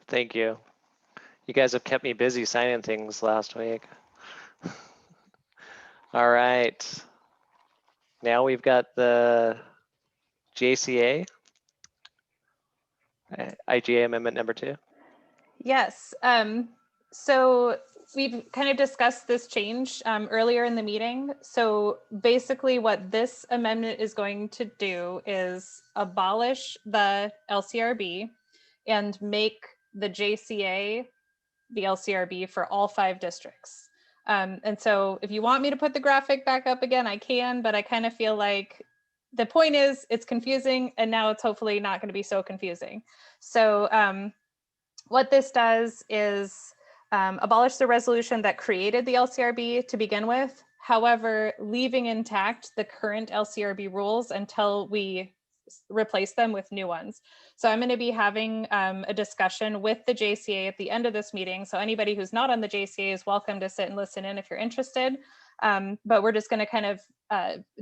Thank you. You guys have kept me busy signing things last week. All right. Now we've got the JCA IGA Amendment number 2. Yes. So we've kind of discussed this change earlier in the meeting. So basically what this amendment is going to do is abolish the LCRB and make the JCA the LCRB for all 5 districts. And so if you want me to put the graphic back up again, I can, but I kind of feel like the point is it's confusing and now it's hopefully not going to be so confusing. So what this does is abolish the resolution that created the LCRB to begin with, however, leaving intact the current LCRB rules until we replace them with new ones. So I'm going to be having a discussion with the JCA at the end of this meeting. So anybody who's not on the JCA is welcome to sit and listen in if you're interested. But we're just going to kind of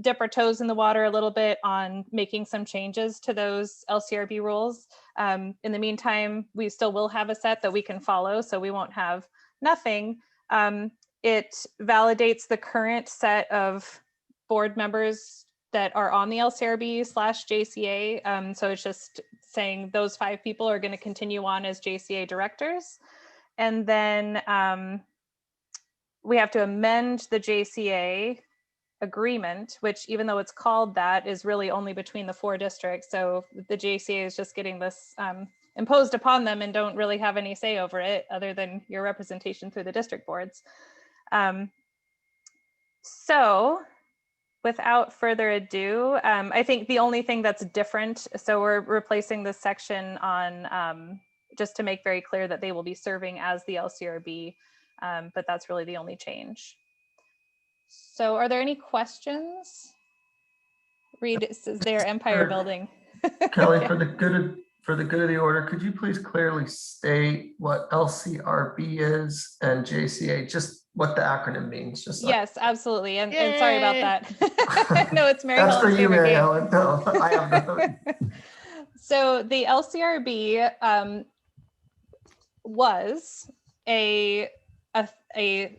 dip our toes in the water a little bit on making some changes to those LCRB rules. In the meantime, we still will have a set that we can follow, so we won't have nothing. It validates the current set of board members that are on the LCRB/JCA. So it's just saying those 5 people are going to continue on as JCA directors. And then we have to amend the JCA agreement, which even though it's called that, is really only between the 4 districts. So the JCA is just getting this imposed upon them and don't really have any say over it other than your representation through the district boards. So without further ado, I think the only thing that's different, so we're replacing this section on just to make very clear that they will be serving as the LCRB, but that's really the only change. So are there any questions? Reed, is there Empire Building? Kelly, Yeah. for the good of the order, could you please clearly state what LCRB is and JCA, just what the acronym means? Just Yes, absolutely. And sorry about that. No, it's Mary That's for Helen's you, favorite Mary game. Helen. No, I have no. So the LCRB was a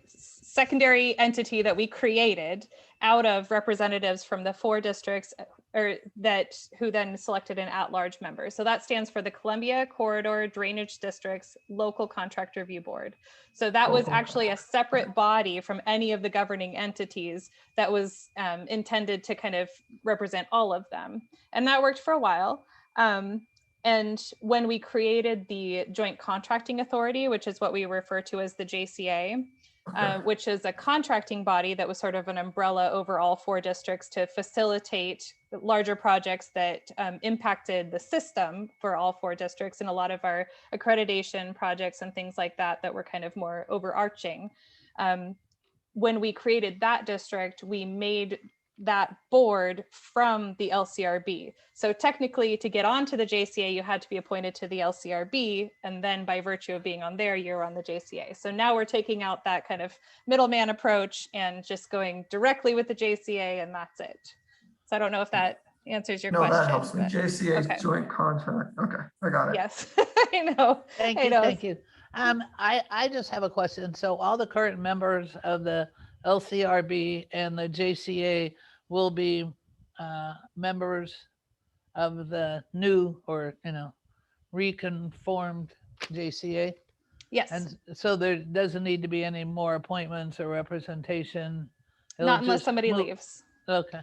secondary entity that we created out of representatives from the 4 districts who then selected an at-large member. So that stands for the Columbia Corridor Drainage District's Local Contract Review Board. So that was actually a separate body from any of the governing entities that was intended to kind of represent all of them. And that worked for a while. And when we created the Joint Contracting Authority, which is what we refer to as the JCA, which is a contracting body that was sort of an umbrella over all 4 districts to facilitate larger projects that impacted the system for all 4 districts, and a lot of our accreditation projects and things like that that were kind of more overarching. When we created that district, we made that board from the LCRB. So technically, to get onto the JCA, you had to be appointed to the LCRB, and then by virtue of being on there, you're on the JCA. So now we're taking out that kind of middleman approach and just going directly with the JCA, and that's it. So I don't know if that answers your question. No, that helps me. but- JCA okay. Joint Contract. Okay, I got it. Yes, I know. Thank I you, know. thank you. I just have a question. So all the current members of the LCRB and the JCA will be members of the new or, reconformed JCA? Yes. And so there doesn't need to be any more appointments or representation? It'll Not unless just somebody move- leaves. Okay.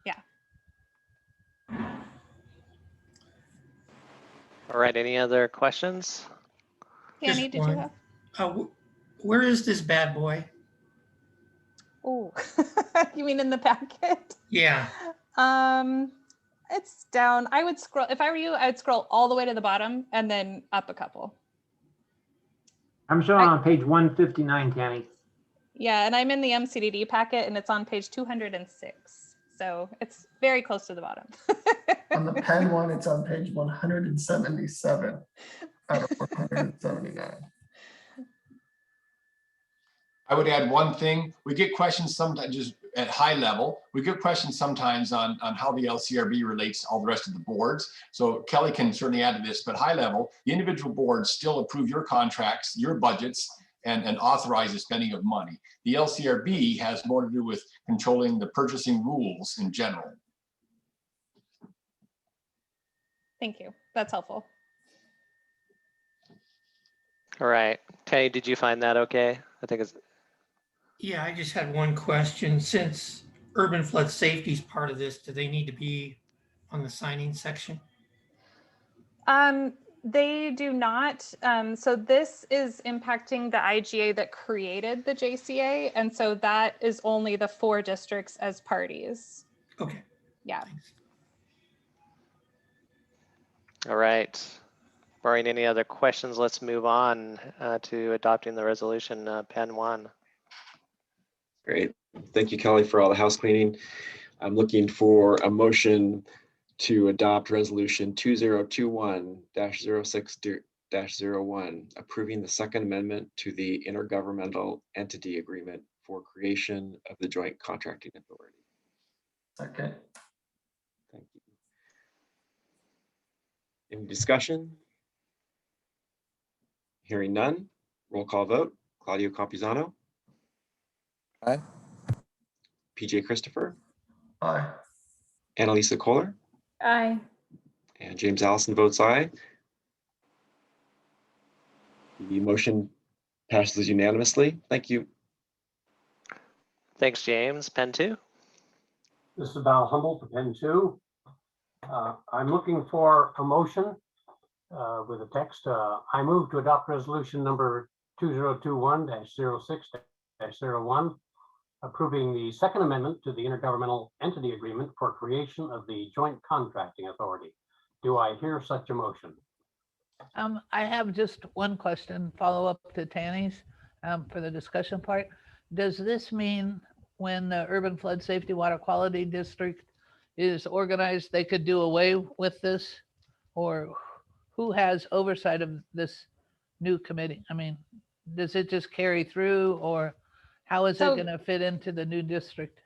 Yeah. All right, any other questions? Danny, Just did you one. have? Where is this bad boy? Oh, you mean in the packet? Yeah. It's down. I would scroll, if I were you, I'd scroll all the way to the bottom and then up a couple. I'm showing on page 159, Tanny. Yeah, and I'm in the MCDD packet and it's on page 206. So it's very close to the bottom. On the pen one, it's on page 177 out of 179. I would add one thing. We get questions sometimes just at high level. We get questions sometimes on how the LCRB relates to all the rest of the boards. So Kelly can certainly add to this, but high level, the individual boards still approve your contracts, your budgets, and authorize the spending of money. The LCRB has more to do with controlling the purchasing rules in general. Thank you. That's helpful. All right, Kenny, did you find that okay? I think it's. Yeah, I just had one question. Since urban flood safety is part of this, do they need to be on the signing section? They do not. So this is impacting the IGA that created the JCA. And so that is only the 4 districts as parties. Okay. Yeah. Thanks. All right. Barring any other questions, let's move on to adopting the resolution, Pen 1. Great. Thank you, Kelly, for all the house cleaning. I'm looking for a motion to adopt resolution 2021-06-01, approving the second amendment to the intergovernmental entity agreement for creation of the joint contracting authority. Second. Thank you. Any discussion? Hearing none, roll call vote. Claudio Campuzano. Aye. PJ Christopher. Aye. Annalisa Kohler. Aye. And James Allison votes aye. The motion passes unanimously. Thank you. Thanks, James. Pen 2. This is Val Humble for Pen 2. I'm looking for a motion with a text. I move to adopt resolution number 2021-06-01, approving the second amendment to the intergovernmental entity agreement for creation of the joint contracting authority. Do I hear such a motion? I have just one question, follow up to Tanny's for the discussion part. Does this mean when the Urban Flood Safety Water Quality District is organized, they could do away with this? Or who has oversight of this new committee? I mean, does it just carry through, or how is it So- going to fit into the new district?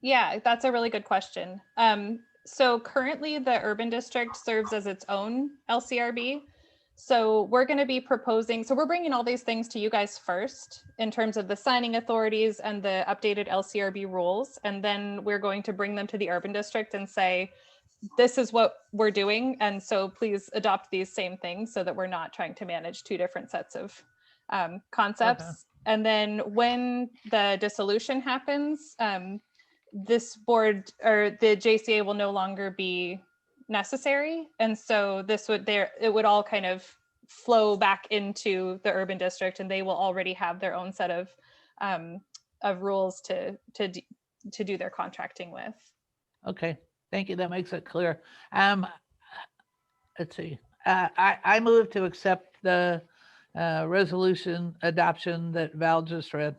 Yeah, that's a really good question. So currently the urban district serves as its own LCRB. So we're going to be proposing, so we're bringing all these things to you guys first in terms of the signing authorities and the updated LCRB rules. And then we're going to bring them to the urban district and say, this is what we're doing. And so please adopt these same things so that we're not trying to manage 2 different sets of concepts. Okay. And then when the dissolution happens, this board or the JCA will no longer be necessary. And so it would all kind of flow back into the urban district, and they will already have their own set of rules to do their contracting with. Okay, thank you. That makes it clear. Let's see. I move to accept the resolution adoption that Val just read.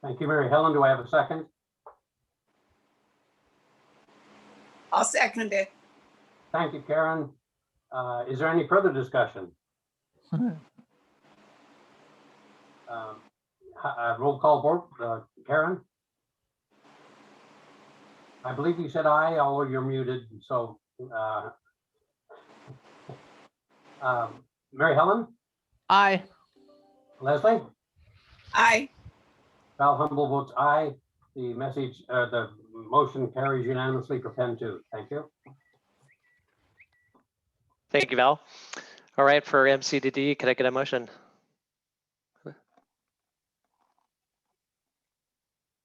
Thank you, Mary Helen. Do I have a second? I'll second it. Thank you, Karen. Is there any further discussion? Roll call vote. Karen? I believe you said aye, although you're muted. So, Mary Helen? Aye. Leslie? Aye. Val Humble votes aye. The motion carries unanimously for Pen 2. Thank you. Thank you, Val. All right, for MCDD, could I get a motion?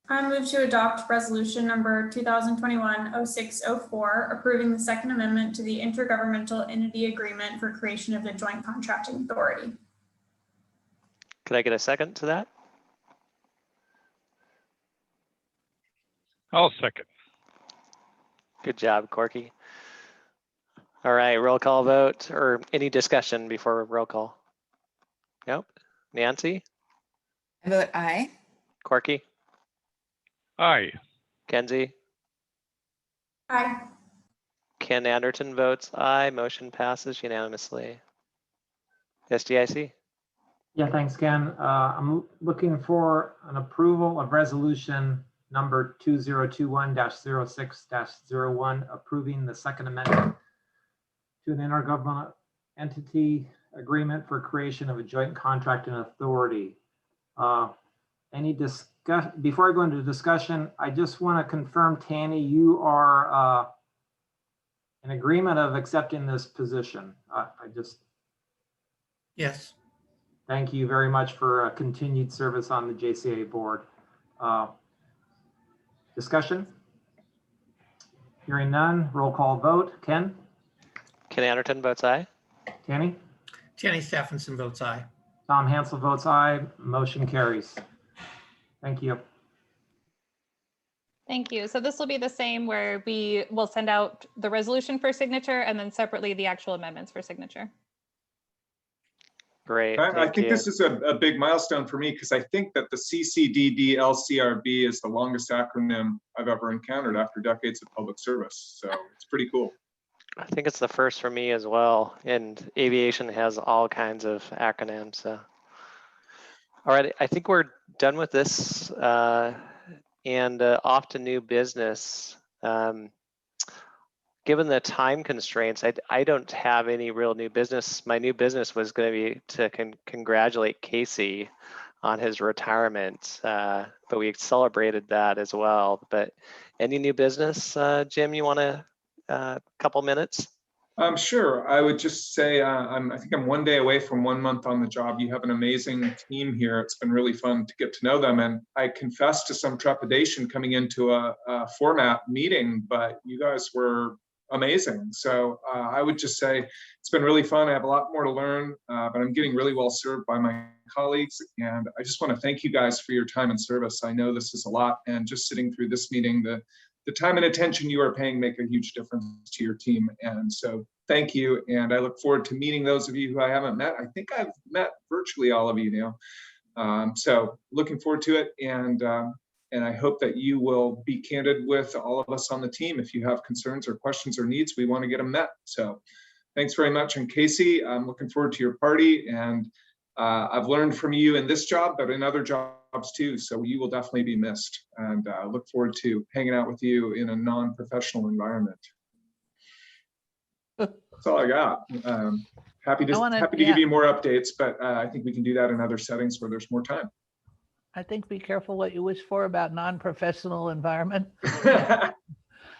I move to adopt resolution number 2021-06-04, approving the second amendment to the intergovernmental entity agreement for creation of the joint contracting authority. Could I get a second to that? I'll second. Good job, Corky. All right, roll call vote, or any discussion before roll call? Nope. Nancy? I vote aye. Corky, Aye. Kenzie, Aye. Ken Anderton votes aye. Motion passes unanimously. SDIC. Yeah, thanks, Ken. I'm looking for an approval of resolution number 2021-06-01, approving the second amendment to an intergovernmental entity agreement for creation of a joint contracting authority. Any before I go into discussion, I just want to confirm, Tanny, you are in agreement of accepting this position. Yes. Thank you very much for continued service on the JCA board. Discussion? Hearing none, roll call vote. Ken? Ken Anderton votes aye. Tanny? Tanny Stephenson votes aye. Tom Hansel votes aye. Motion carries. Thank you. Thank you. So this will be the same where we will send out the resolution for signature and then separately the actual amendments for signature. Great. I think you. this is a big milestone for me because I think that the CCDD LCRB is the longest acronym I've ever encountered after decades of public service. So it's pretty cool. I think it's the first for me as well. And aviation has all kinds of acronyms. So. All right, I think we're done with this and off to new business. Given the time constraints, I don't have any real new business. My new business was going to be to congratulate Casey on his retirement, but we celebrated that as well. But any new business, Jim, you want to couple minutes? Sure. I would just say I think I'm 1 day away from 1 month on the job. You have an amazing team here. It's been really fun to get to know them. And I confess to some trepidation coming into a format meeting, but you guys were amazing. So I would just say it's been really fun. I have a lot more to learn, but I'm getting really well served by my colleagues. And I just want to thank you guys for your time and service. I know this is a lot. And just sitting through this meeting, the time and attention you are paying make a huge difference to your team. And so thank you. And I look forward to meeting those of you who I haven't met. I think I've met virtually all of you now. So looking forward to it. And I hope that you will be candid with all of us on the team. If you have concerns or questions or needs, we want to get them met. So thanks very much. And Casey, I'm looking forward to your party. And I've learned from you in this job, but in other jobs too. So you will definitely be missed. And look forward to hanging out with you in a non-professional environment. That's all I got. Happy to give you more updates, but I think we can do that in other settings where there's more time. I think be careful what you wish for about non-professional environment.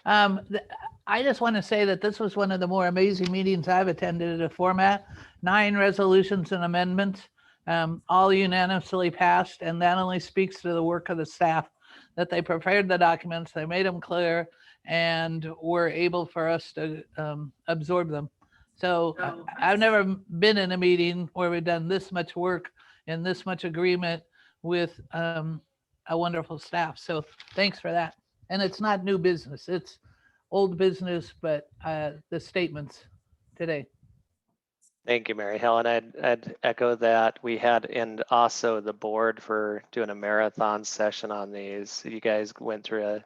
I just want to say that this was one of the more amazing meetings I've attended at a format. 9 resolutions and amendments, all unanimously passed, and that only speaks to the work of the staff, that they prepared the documents, they made them clear, and were able for us to absorb them. So I've never been in a meeting where we've done this much work and this much agreement with a wonderful staff. So thanks for that. And it's not new business, it's old business, but the statements today. Thank you, Mary Helen. I'd echo that. We had, and also the board for doing a marathon session on these. You guys went through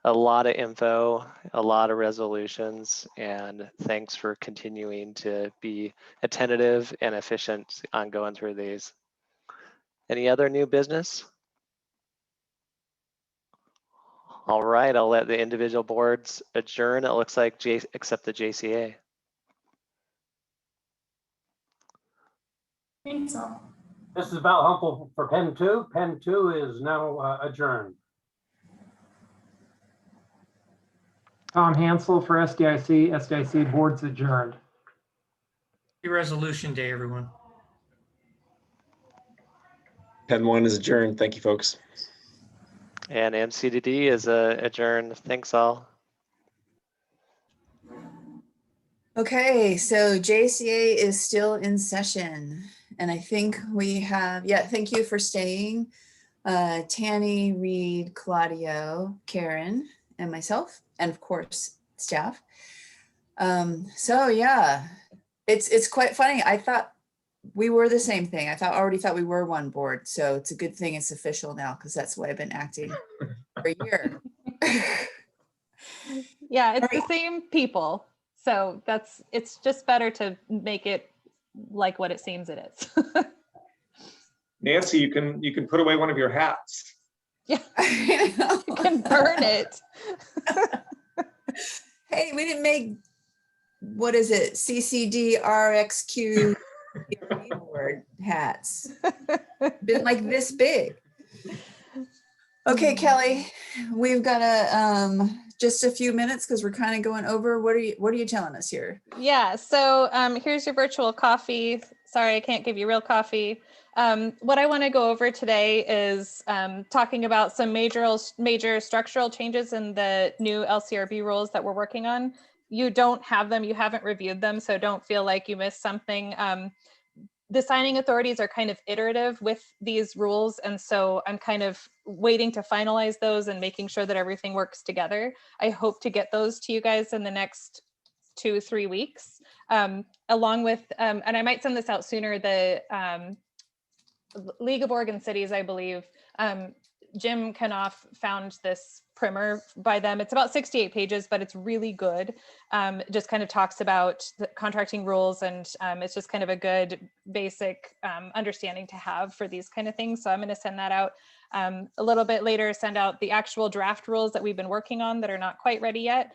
a lot of info, a lot of resolutions, and thanks for continuing to be attentive and efficient on going through these. Any other new business? All right, I'll let the individual boards adjourn. It looks like except the JCA. I think so. This is Val Humpel for Pen 2. Pen 2 is now adjourned. Tom Hansel for SDIC. SDIC board's adjourned. Happy Resolution Day, everyone. Pen 1 is adjourned. Thank you, folks. And MCDD is adjourned. Thanks all. Okay, so JCA is still in session. And I think we have, thank you for staying. Tanny, Reed, Claudio, Karen, and myself, and of course, staff. So yeah, it's quite funny. I thought We were the same thing. I already thought we were one board. So it's a good thing it's official now because that's the way I've been acting for a year. Yeah, it's the same people. So it's just better to make it like what it seems it is. Nancy, you can put away one of your hats. Yeah, you can burn it. Hey, we didn't make, what is it, CCD RXQ board hats. Been like this big. Okay, Kelly, we've got just a few minutes because we're kind of going over. What are you telling us here? Yeah, so here's your virtual coffee. Sorry, I can't give you real coffee. What I want to go over today is talking about some major structural changes in the new LCRB rules that we're working on. You don't have them, you haven't reviewed them, so don't feel like you missed something. The signing authorities are kind of iterative with these rules, and so I'm kind of waiting to finalize those and making sure that everything works together. I hope to get those to you guys in the next 2-3 weeks, along with, and I might send this out sooner, the League of Oregon Cities, I believe, Jim Kanoff found this primer by them. It's about 68 pages, but it's really good. It just kind of talks about the contracting rules, and it's just kind of a good basic understanding to have for these kind of things. So I'm going to send that out a little bit later, send out the actual draft rules that we've been working on that are not quite ready yet.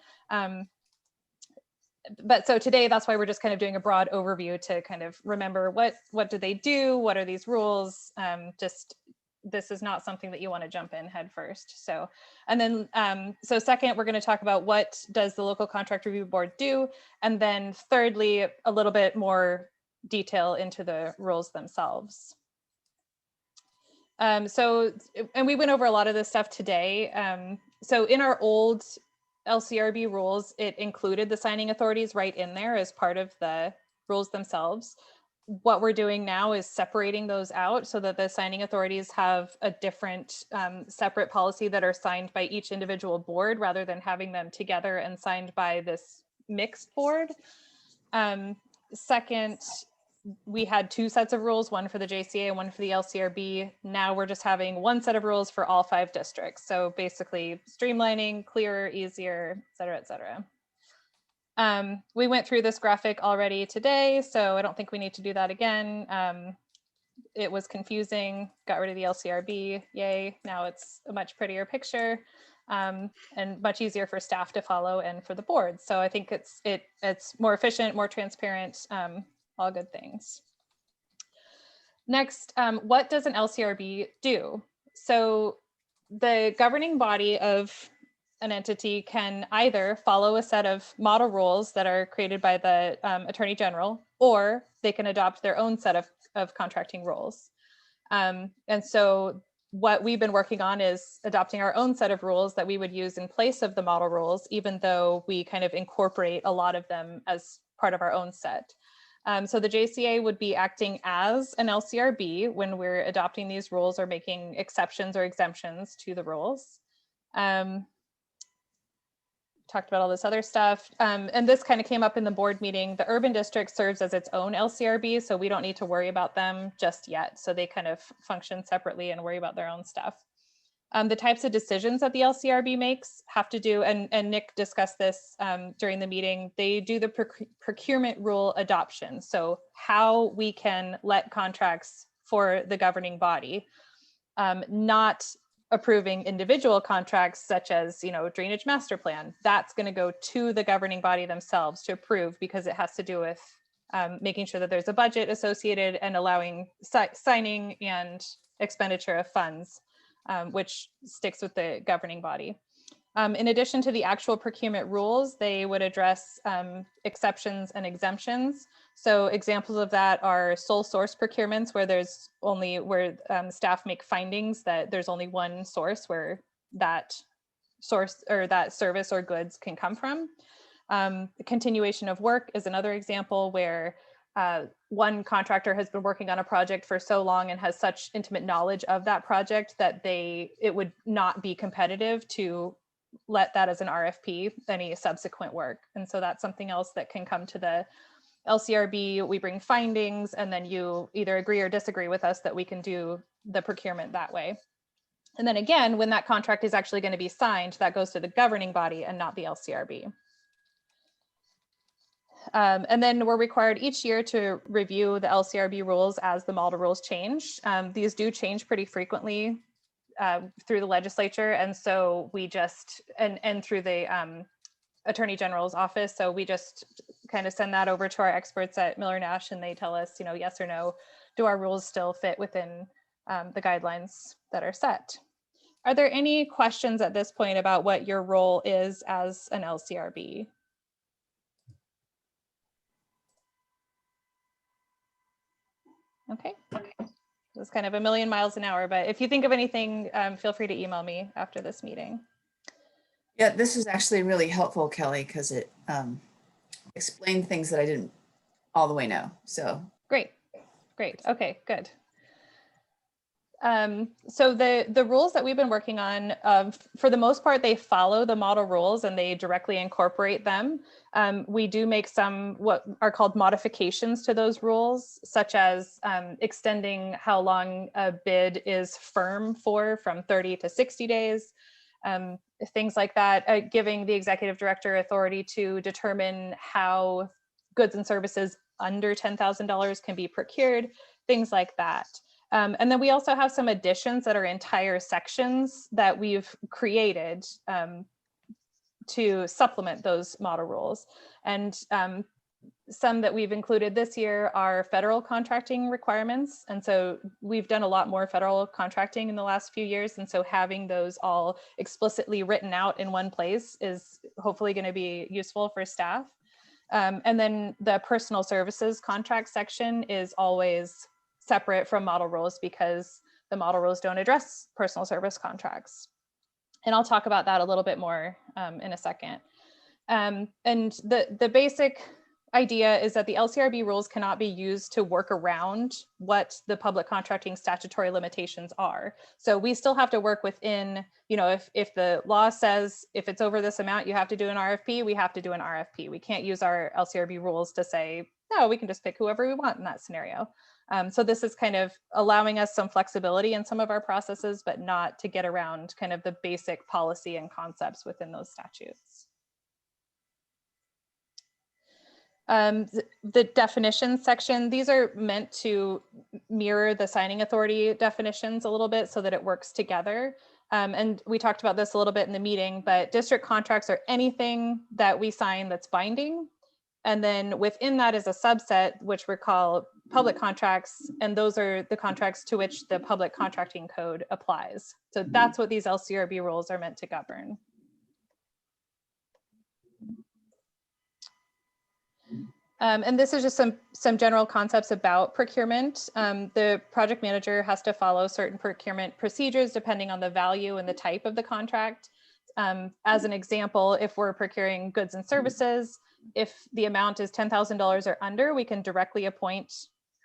But so today, that's why we're just kind of doing a broad overview to kind of remember what do they do? What are these rules? This is not something that you want to jump in head first. So, and then, so second, we're going to talk about what does the local contract review board do? And then thirdly, a little bit more detail into the rules themselves. And we went over a lot of this stuff today. So in our old LCRB rules, it included the signing authorities right in there as part of the rules themselves. What we're doing now is separating those out so that the signing authorities have a different separate policy that are signed by each individual board rather than having them together and signed by this mixed board. Second, we had 2 sets of rules, one for the JCA and one for the LCRB. Now we're just having 1 set of rules for all 5 districts. So basically streamlining, clearer, easier, et cetera, et cetera. We went through this graphic already today, so I don't think we need to do that again. It was confusing, got rid of the LCRB, yay. Now it's a much prettier picture and much easier for staff to follow and for the board. So I think it's more efficient, more transparent, all good things. Next, what does an LCRB do? So the governing body of an entity can either follow a set of model rules that are created by the Attorney General, or they can adopt their own set of contracting rules. And so what we've been working on is adopting our own set of rules that we would use in place of the model rules, even though we kind of incorporate a lot of them as part of our own set. So the JCA would be acting as an LCRB when we're adopting these rules or making exceptions or exemptions to the rules. Talked about all this other stuff. And this kind of came up in the board meeting. The urban district serves as its own LCRB, so we don't need to worry about them just yet. So they kind of function separately and worry about their own stuff. The types of decisions that the LCRB makes have to do, and Nick discussed this during the meeting, they do the procurement rule adoption. So how we can let contracts for the governing body, not approving individual contracts such as, drainage master plan. That's going to go to the governing body themselves to approve because it has to do with making sure that there's a budget associated and allowing signing and expenditure of funds, which sticks with the governing body. In addition to the actual procurement rules, they would address exceptions and exemptions. So examples of that are sole source procurements where staff make findings that there's only one source where that source or that service or goods can come from. The continuation of work is another example where one contractor has been working on a project for so long and has such intimate knowledge of that project that it would not be competitive to let that as an RFP, any subsequent work. And so that's something else that can come to the LCRB, we bring findings, and then you either agree or disagree with us that we can do the procurement that way. And then again, when that contract is actually going to be signed, that goes to the governing body and not the LCRB. And then we're required each year to review the LCRB rules as the model rules change. These do change pretty frequently through the legislature. And so we just, and through the Attorney General's office. So we just kind of send that over to our experts at Miller Nash, and they tell us, you know, yes or no, do our rules still fit within the guidelines that are set? Are there any questions at this point about what your role is as an LCRB? Okay. It's kind of a million miles an hour, but if you think of anything, feel free to email me after this meeting. Yeah, this is actually really helpful, Kelly, because it explained things that I didn't all the way know. So great. Okay, good. So the rules that we've been working on, for the most part, they follow the model rules and they directly incorporate them. We do make some what are called modifications to those rules, such as extending how long a bid is firm for from 30 to 60 days. Things like that, giving the executive director authority to determine how goods and services under $10,000 can be procured, things like that. And then we also have some additions that are entire sections that we've created to supplement those model rules. And some that we've included this year are federal contracting requirements. And so we've done a lot more federal contracting in the last few years. And so having those all explicitly written out in one place is hopefully going to be useful for staff. And then the personal services contract section is always separate from model rules because the model rules don't address personal service contracts. And I'll talk about that a little bit more in a second. And the basic idea is that the LCRB rules cannot be used to work around what the public contracting statutory limitations are. So we still have to work within, you know, if the law says if it's over this amount, you have to do an RFP, we have to do an RFP. We can't use our LCRB rules to say, no, we can just pick whoever we want in that scenario. So this is kind of allowing us some flexibility in some of our processes, but not to get around kind of the basic policy and concepts within those statutes. The definitions section, these are meant to mirror the signing authority definitions a little bit so that it works together. And we talked about this a little bit in the meeting, but district contracts are anything that we sign that's binding. And then within that is a subset, which we call public contracts. And those are the contracts to which the public contracting code applies. So that's what these LCRB rules are meant to govern. And this is just some general concepts about procurement. The project manager has to follow certain procurement procedures depending on the value and the type of the contract. As an example, if we're procuring goods and services, if the amount is $10,000 or under, we can directly appoint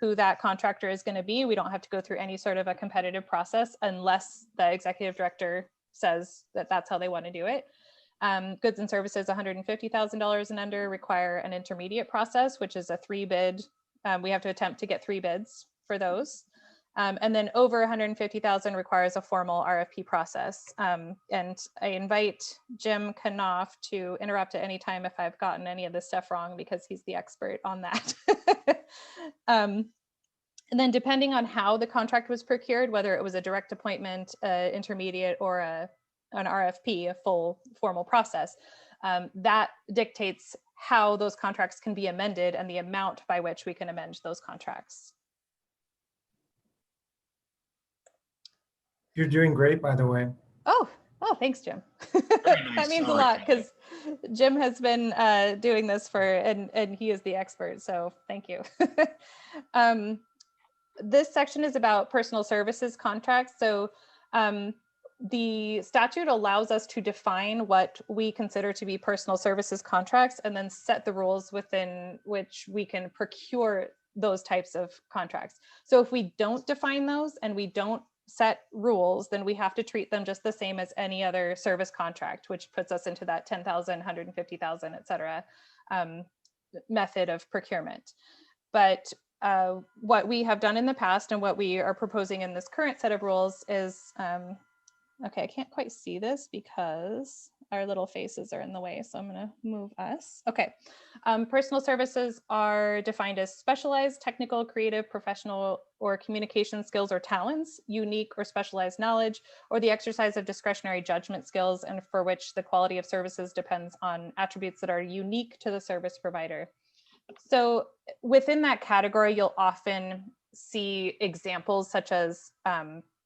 who that contractor is going to be. We don't have to go through any sort of a competitive process unless the executive director says that that's how they want to do it. Goods and services $150,000 and under require an intermediate process, which is a 3-bid. We have to attempt to get 3 bids for those. And then over 150,000 requires a formal RFP process. And I invite Jim Knopf to interrupt at any time if I've gotten any of this stuff wrong, because he's the expert on that. And then depending on how the contract was procured, whether it was a direct appointment, intermediate, or an RFP, a full formal process, that dictates how those contracts can be amended and the amount by which we can amend those contracts. You're doing great, by the way. Oh, thanks, Jim. That means a lot because Jim has been doing this and he is the expert. So thank you. This section is about personal services contracts. So the statute allows us to define what we consider to be personal services contracts and then set the rules within which we can procure those types of contracts. So if we don't define those and we don't set rules, then we have to treat them just the same as any other service contract, which puts us into that 10,000, 150,000, et cetera, method of procurement. But what we have done in the past and what we are proposing in this current set of rules is, okay, I can't quite see this because our little faces are in the way, so I'm going to move us. Okay, personal services are defined as specialized, technical, creative, professional, or communication skills or talents, unique or specialized knowledge, or the exercise of discretionary judgment skills, and for which the quality of services depends on attributes that are unique to the service provider. So within that category, you'll often see examples such as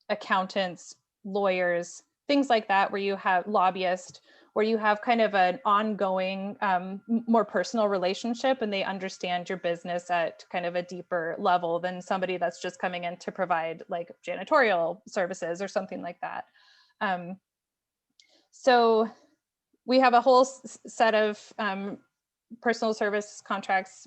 accountants, lawyers, things like that, where you have lobbyists, where you have kind of an ongoing, more personal relationship, and they understand your business at kind of a deeper level than somebody that's just coming in to provide like janitorial services or something like that. So we have a whole set of personal service contracts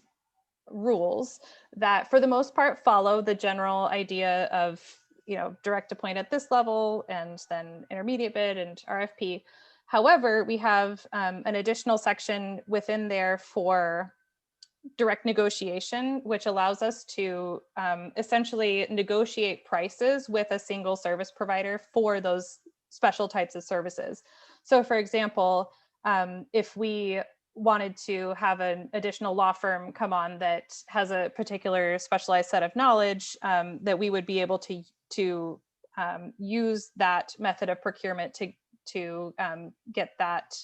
rules that for the most part follow the general idea of, you know, direct appoint at this level and then intermediate bid and RFP. However, we have an additional section within there for direct negotiation, which allows us to essentially negotiate prices with a single service provider for those special types of services. So for example, if we wanted to have an additional law firm come on that has a particular specialized set of knowledge, that we would be able to use that method of procurement to get that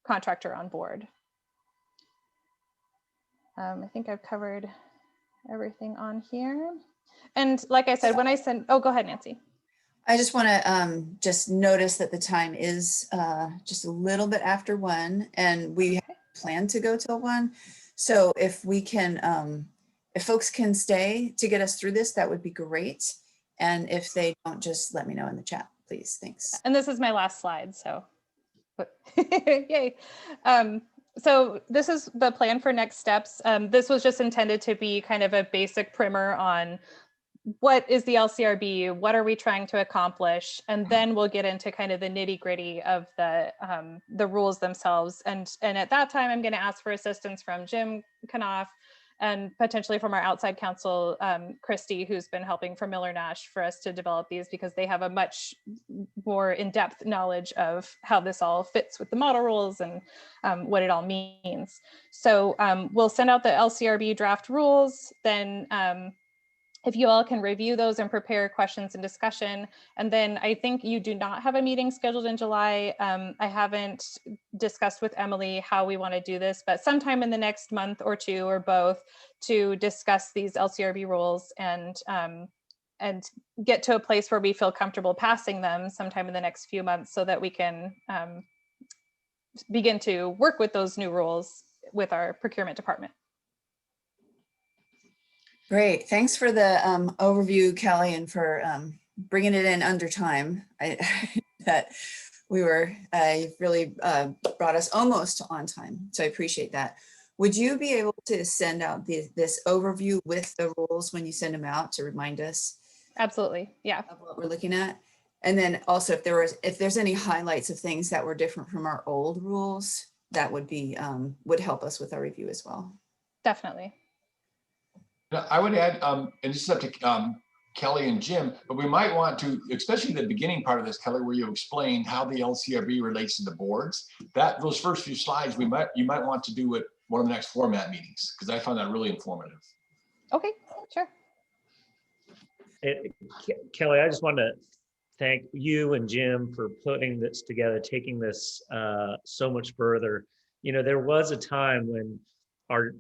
contractor on board. I think I've covered everything on here. And like I said, when I send, oh, go ahead, Nancy. I just want to just notice that the time is just a little bit after 1, and we plan to go till 1. So if we can, if folks can stay to get us through this, that would be great. And if they don't, just let me know in the chat, please. Thanks. And this is my last slide, so yay. So this is the plan for next steps. This was just intended to be kind of a basic primer on what is the LCRB, what are we trying to accomplish, and then we'll get into kind of the nitty-gritty of the rules themselves. And at that time, I'm going to ask for assistance from Jim Knopf and potentially from our outside counsel, Christy, who's been helping from Miller Nash for us to develop these, because they have a much more in-depth knowledge of how this all fits with the model rules and what it all means. So we'll send out the LCRB draft rules, then if you all can review those and prepare questions and discussion. And then I think you do not have a meeting scheduled in July. I haven't discussed with Emily how we want to do this, but sometime in the next month or two or both to discuss these LCRB rules and get to a place where we feel comfortable passing them sometime in the next few months so that we can begin to work with those new rules with our procurement department. Great. Thanks for the overview, Kelly, and for bringing it in under time. That we were, you've really brought us almost on time. So I appreciate that. Would you be able to send out this overview with the rules when you send them out to remind us? Absolutely. Yeah. Of what we're looking at. And then also if there's any highlights of things that were different from our old rules, that would be, would help us with our review as well. Definitely. I would add, and this is up to Kelly and Jim, but we might want to, especially the beginning part of this, Kelly, where you explain how the LCRB relates to the boards. Those first few slides, you might want to do at one of the next format meetings, because I found that really informative. Okay, sure. Kelly, I just want to thank you and Jim for putting this together, taking this so much further. You know, there was a time when our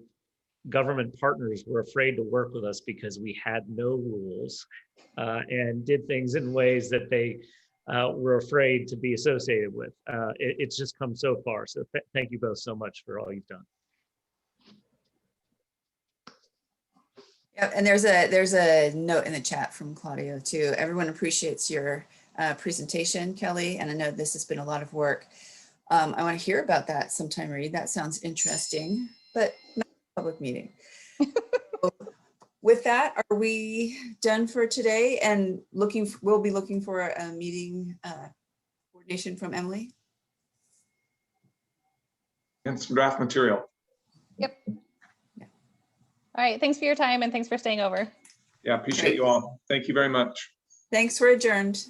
government partners were afraid to work with us because we had no rules and did things in ways that they were afraid to be associated with. It's just come so far. So thank you both so much for all you've done. Yeah, and there's a note in the chat from Claudio too. Everyone appreciates your presentation, Kelly, and I know this has been a lot of work. I want to hear about that sometime, Reed. That sounds interesting, but not a public meeting. So with that, are we done for today? And we'll be looking for a meeting coordination from Emily. And some draft material. Yep. All right, thanks for your time and thanks for staying over. Yeah, appreciate you all. Thank you very much. Thanks, we're adjourned.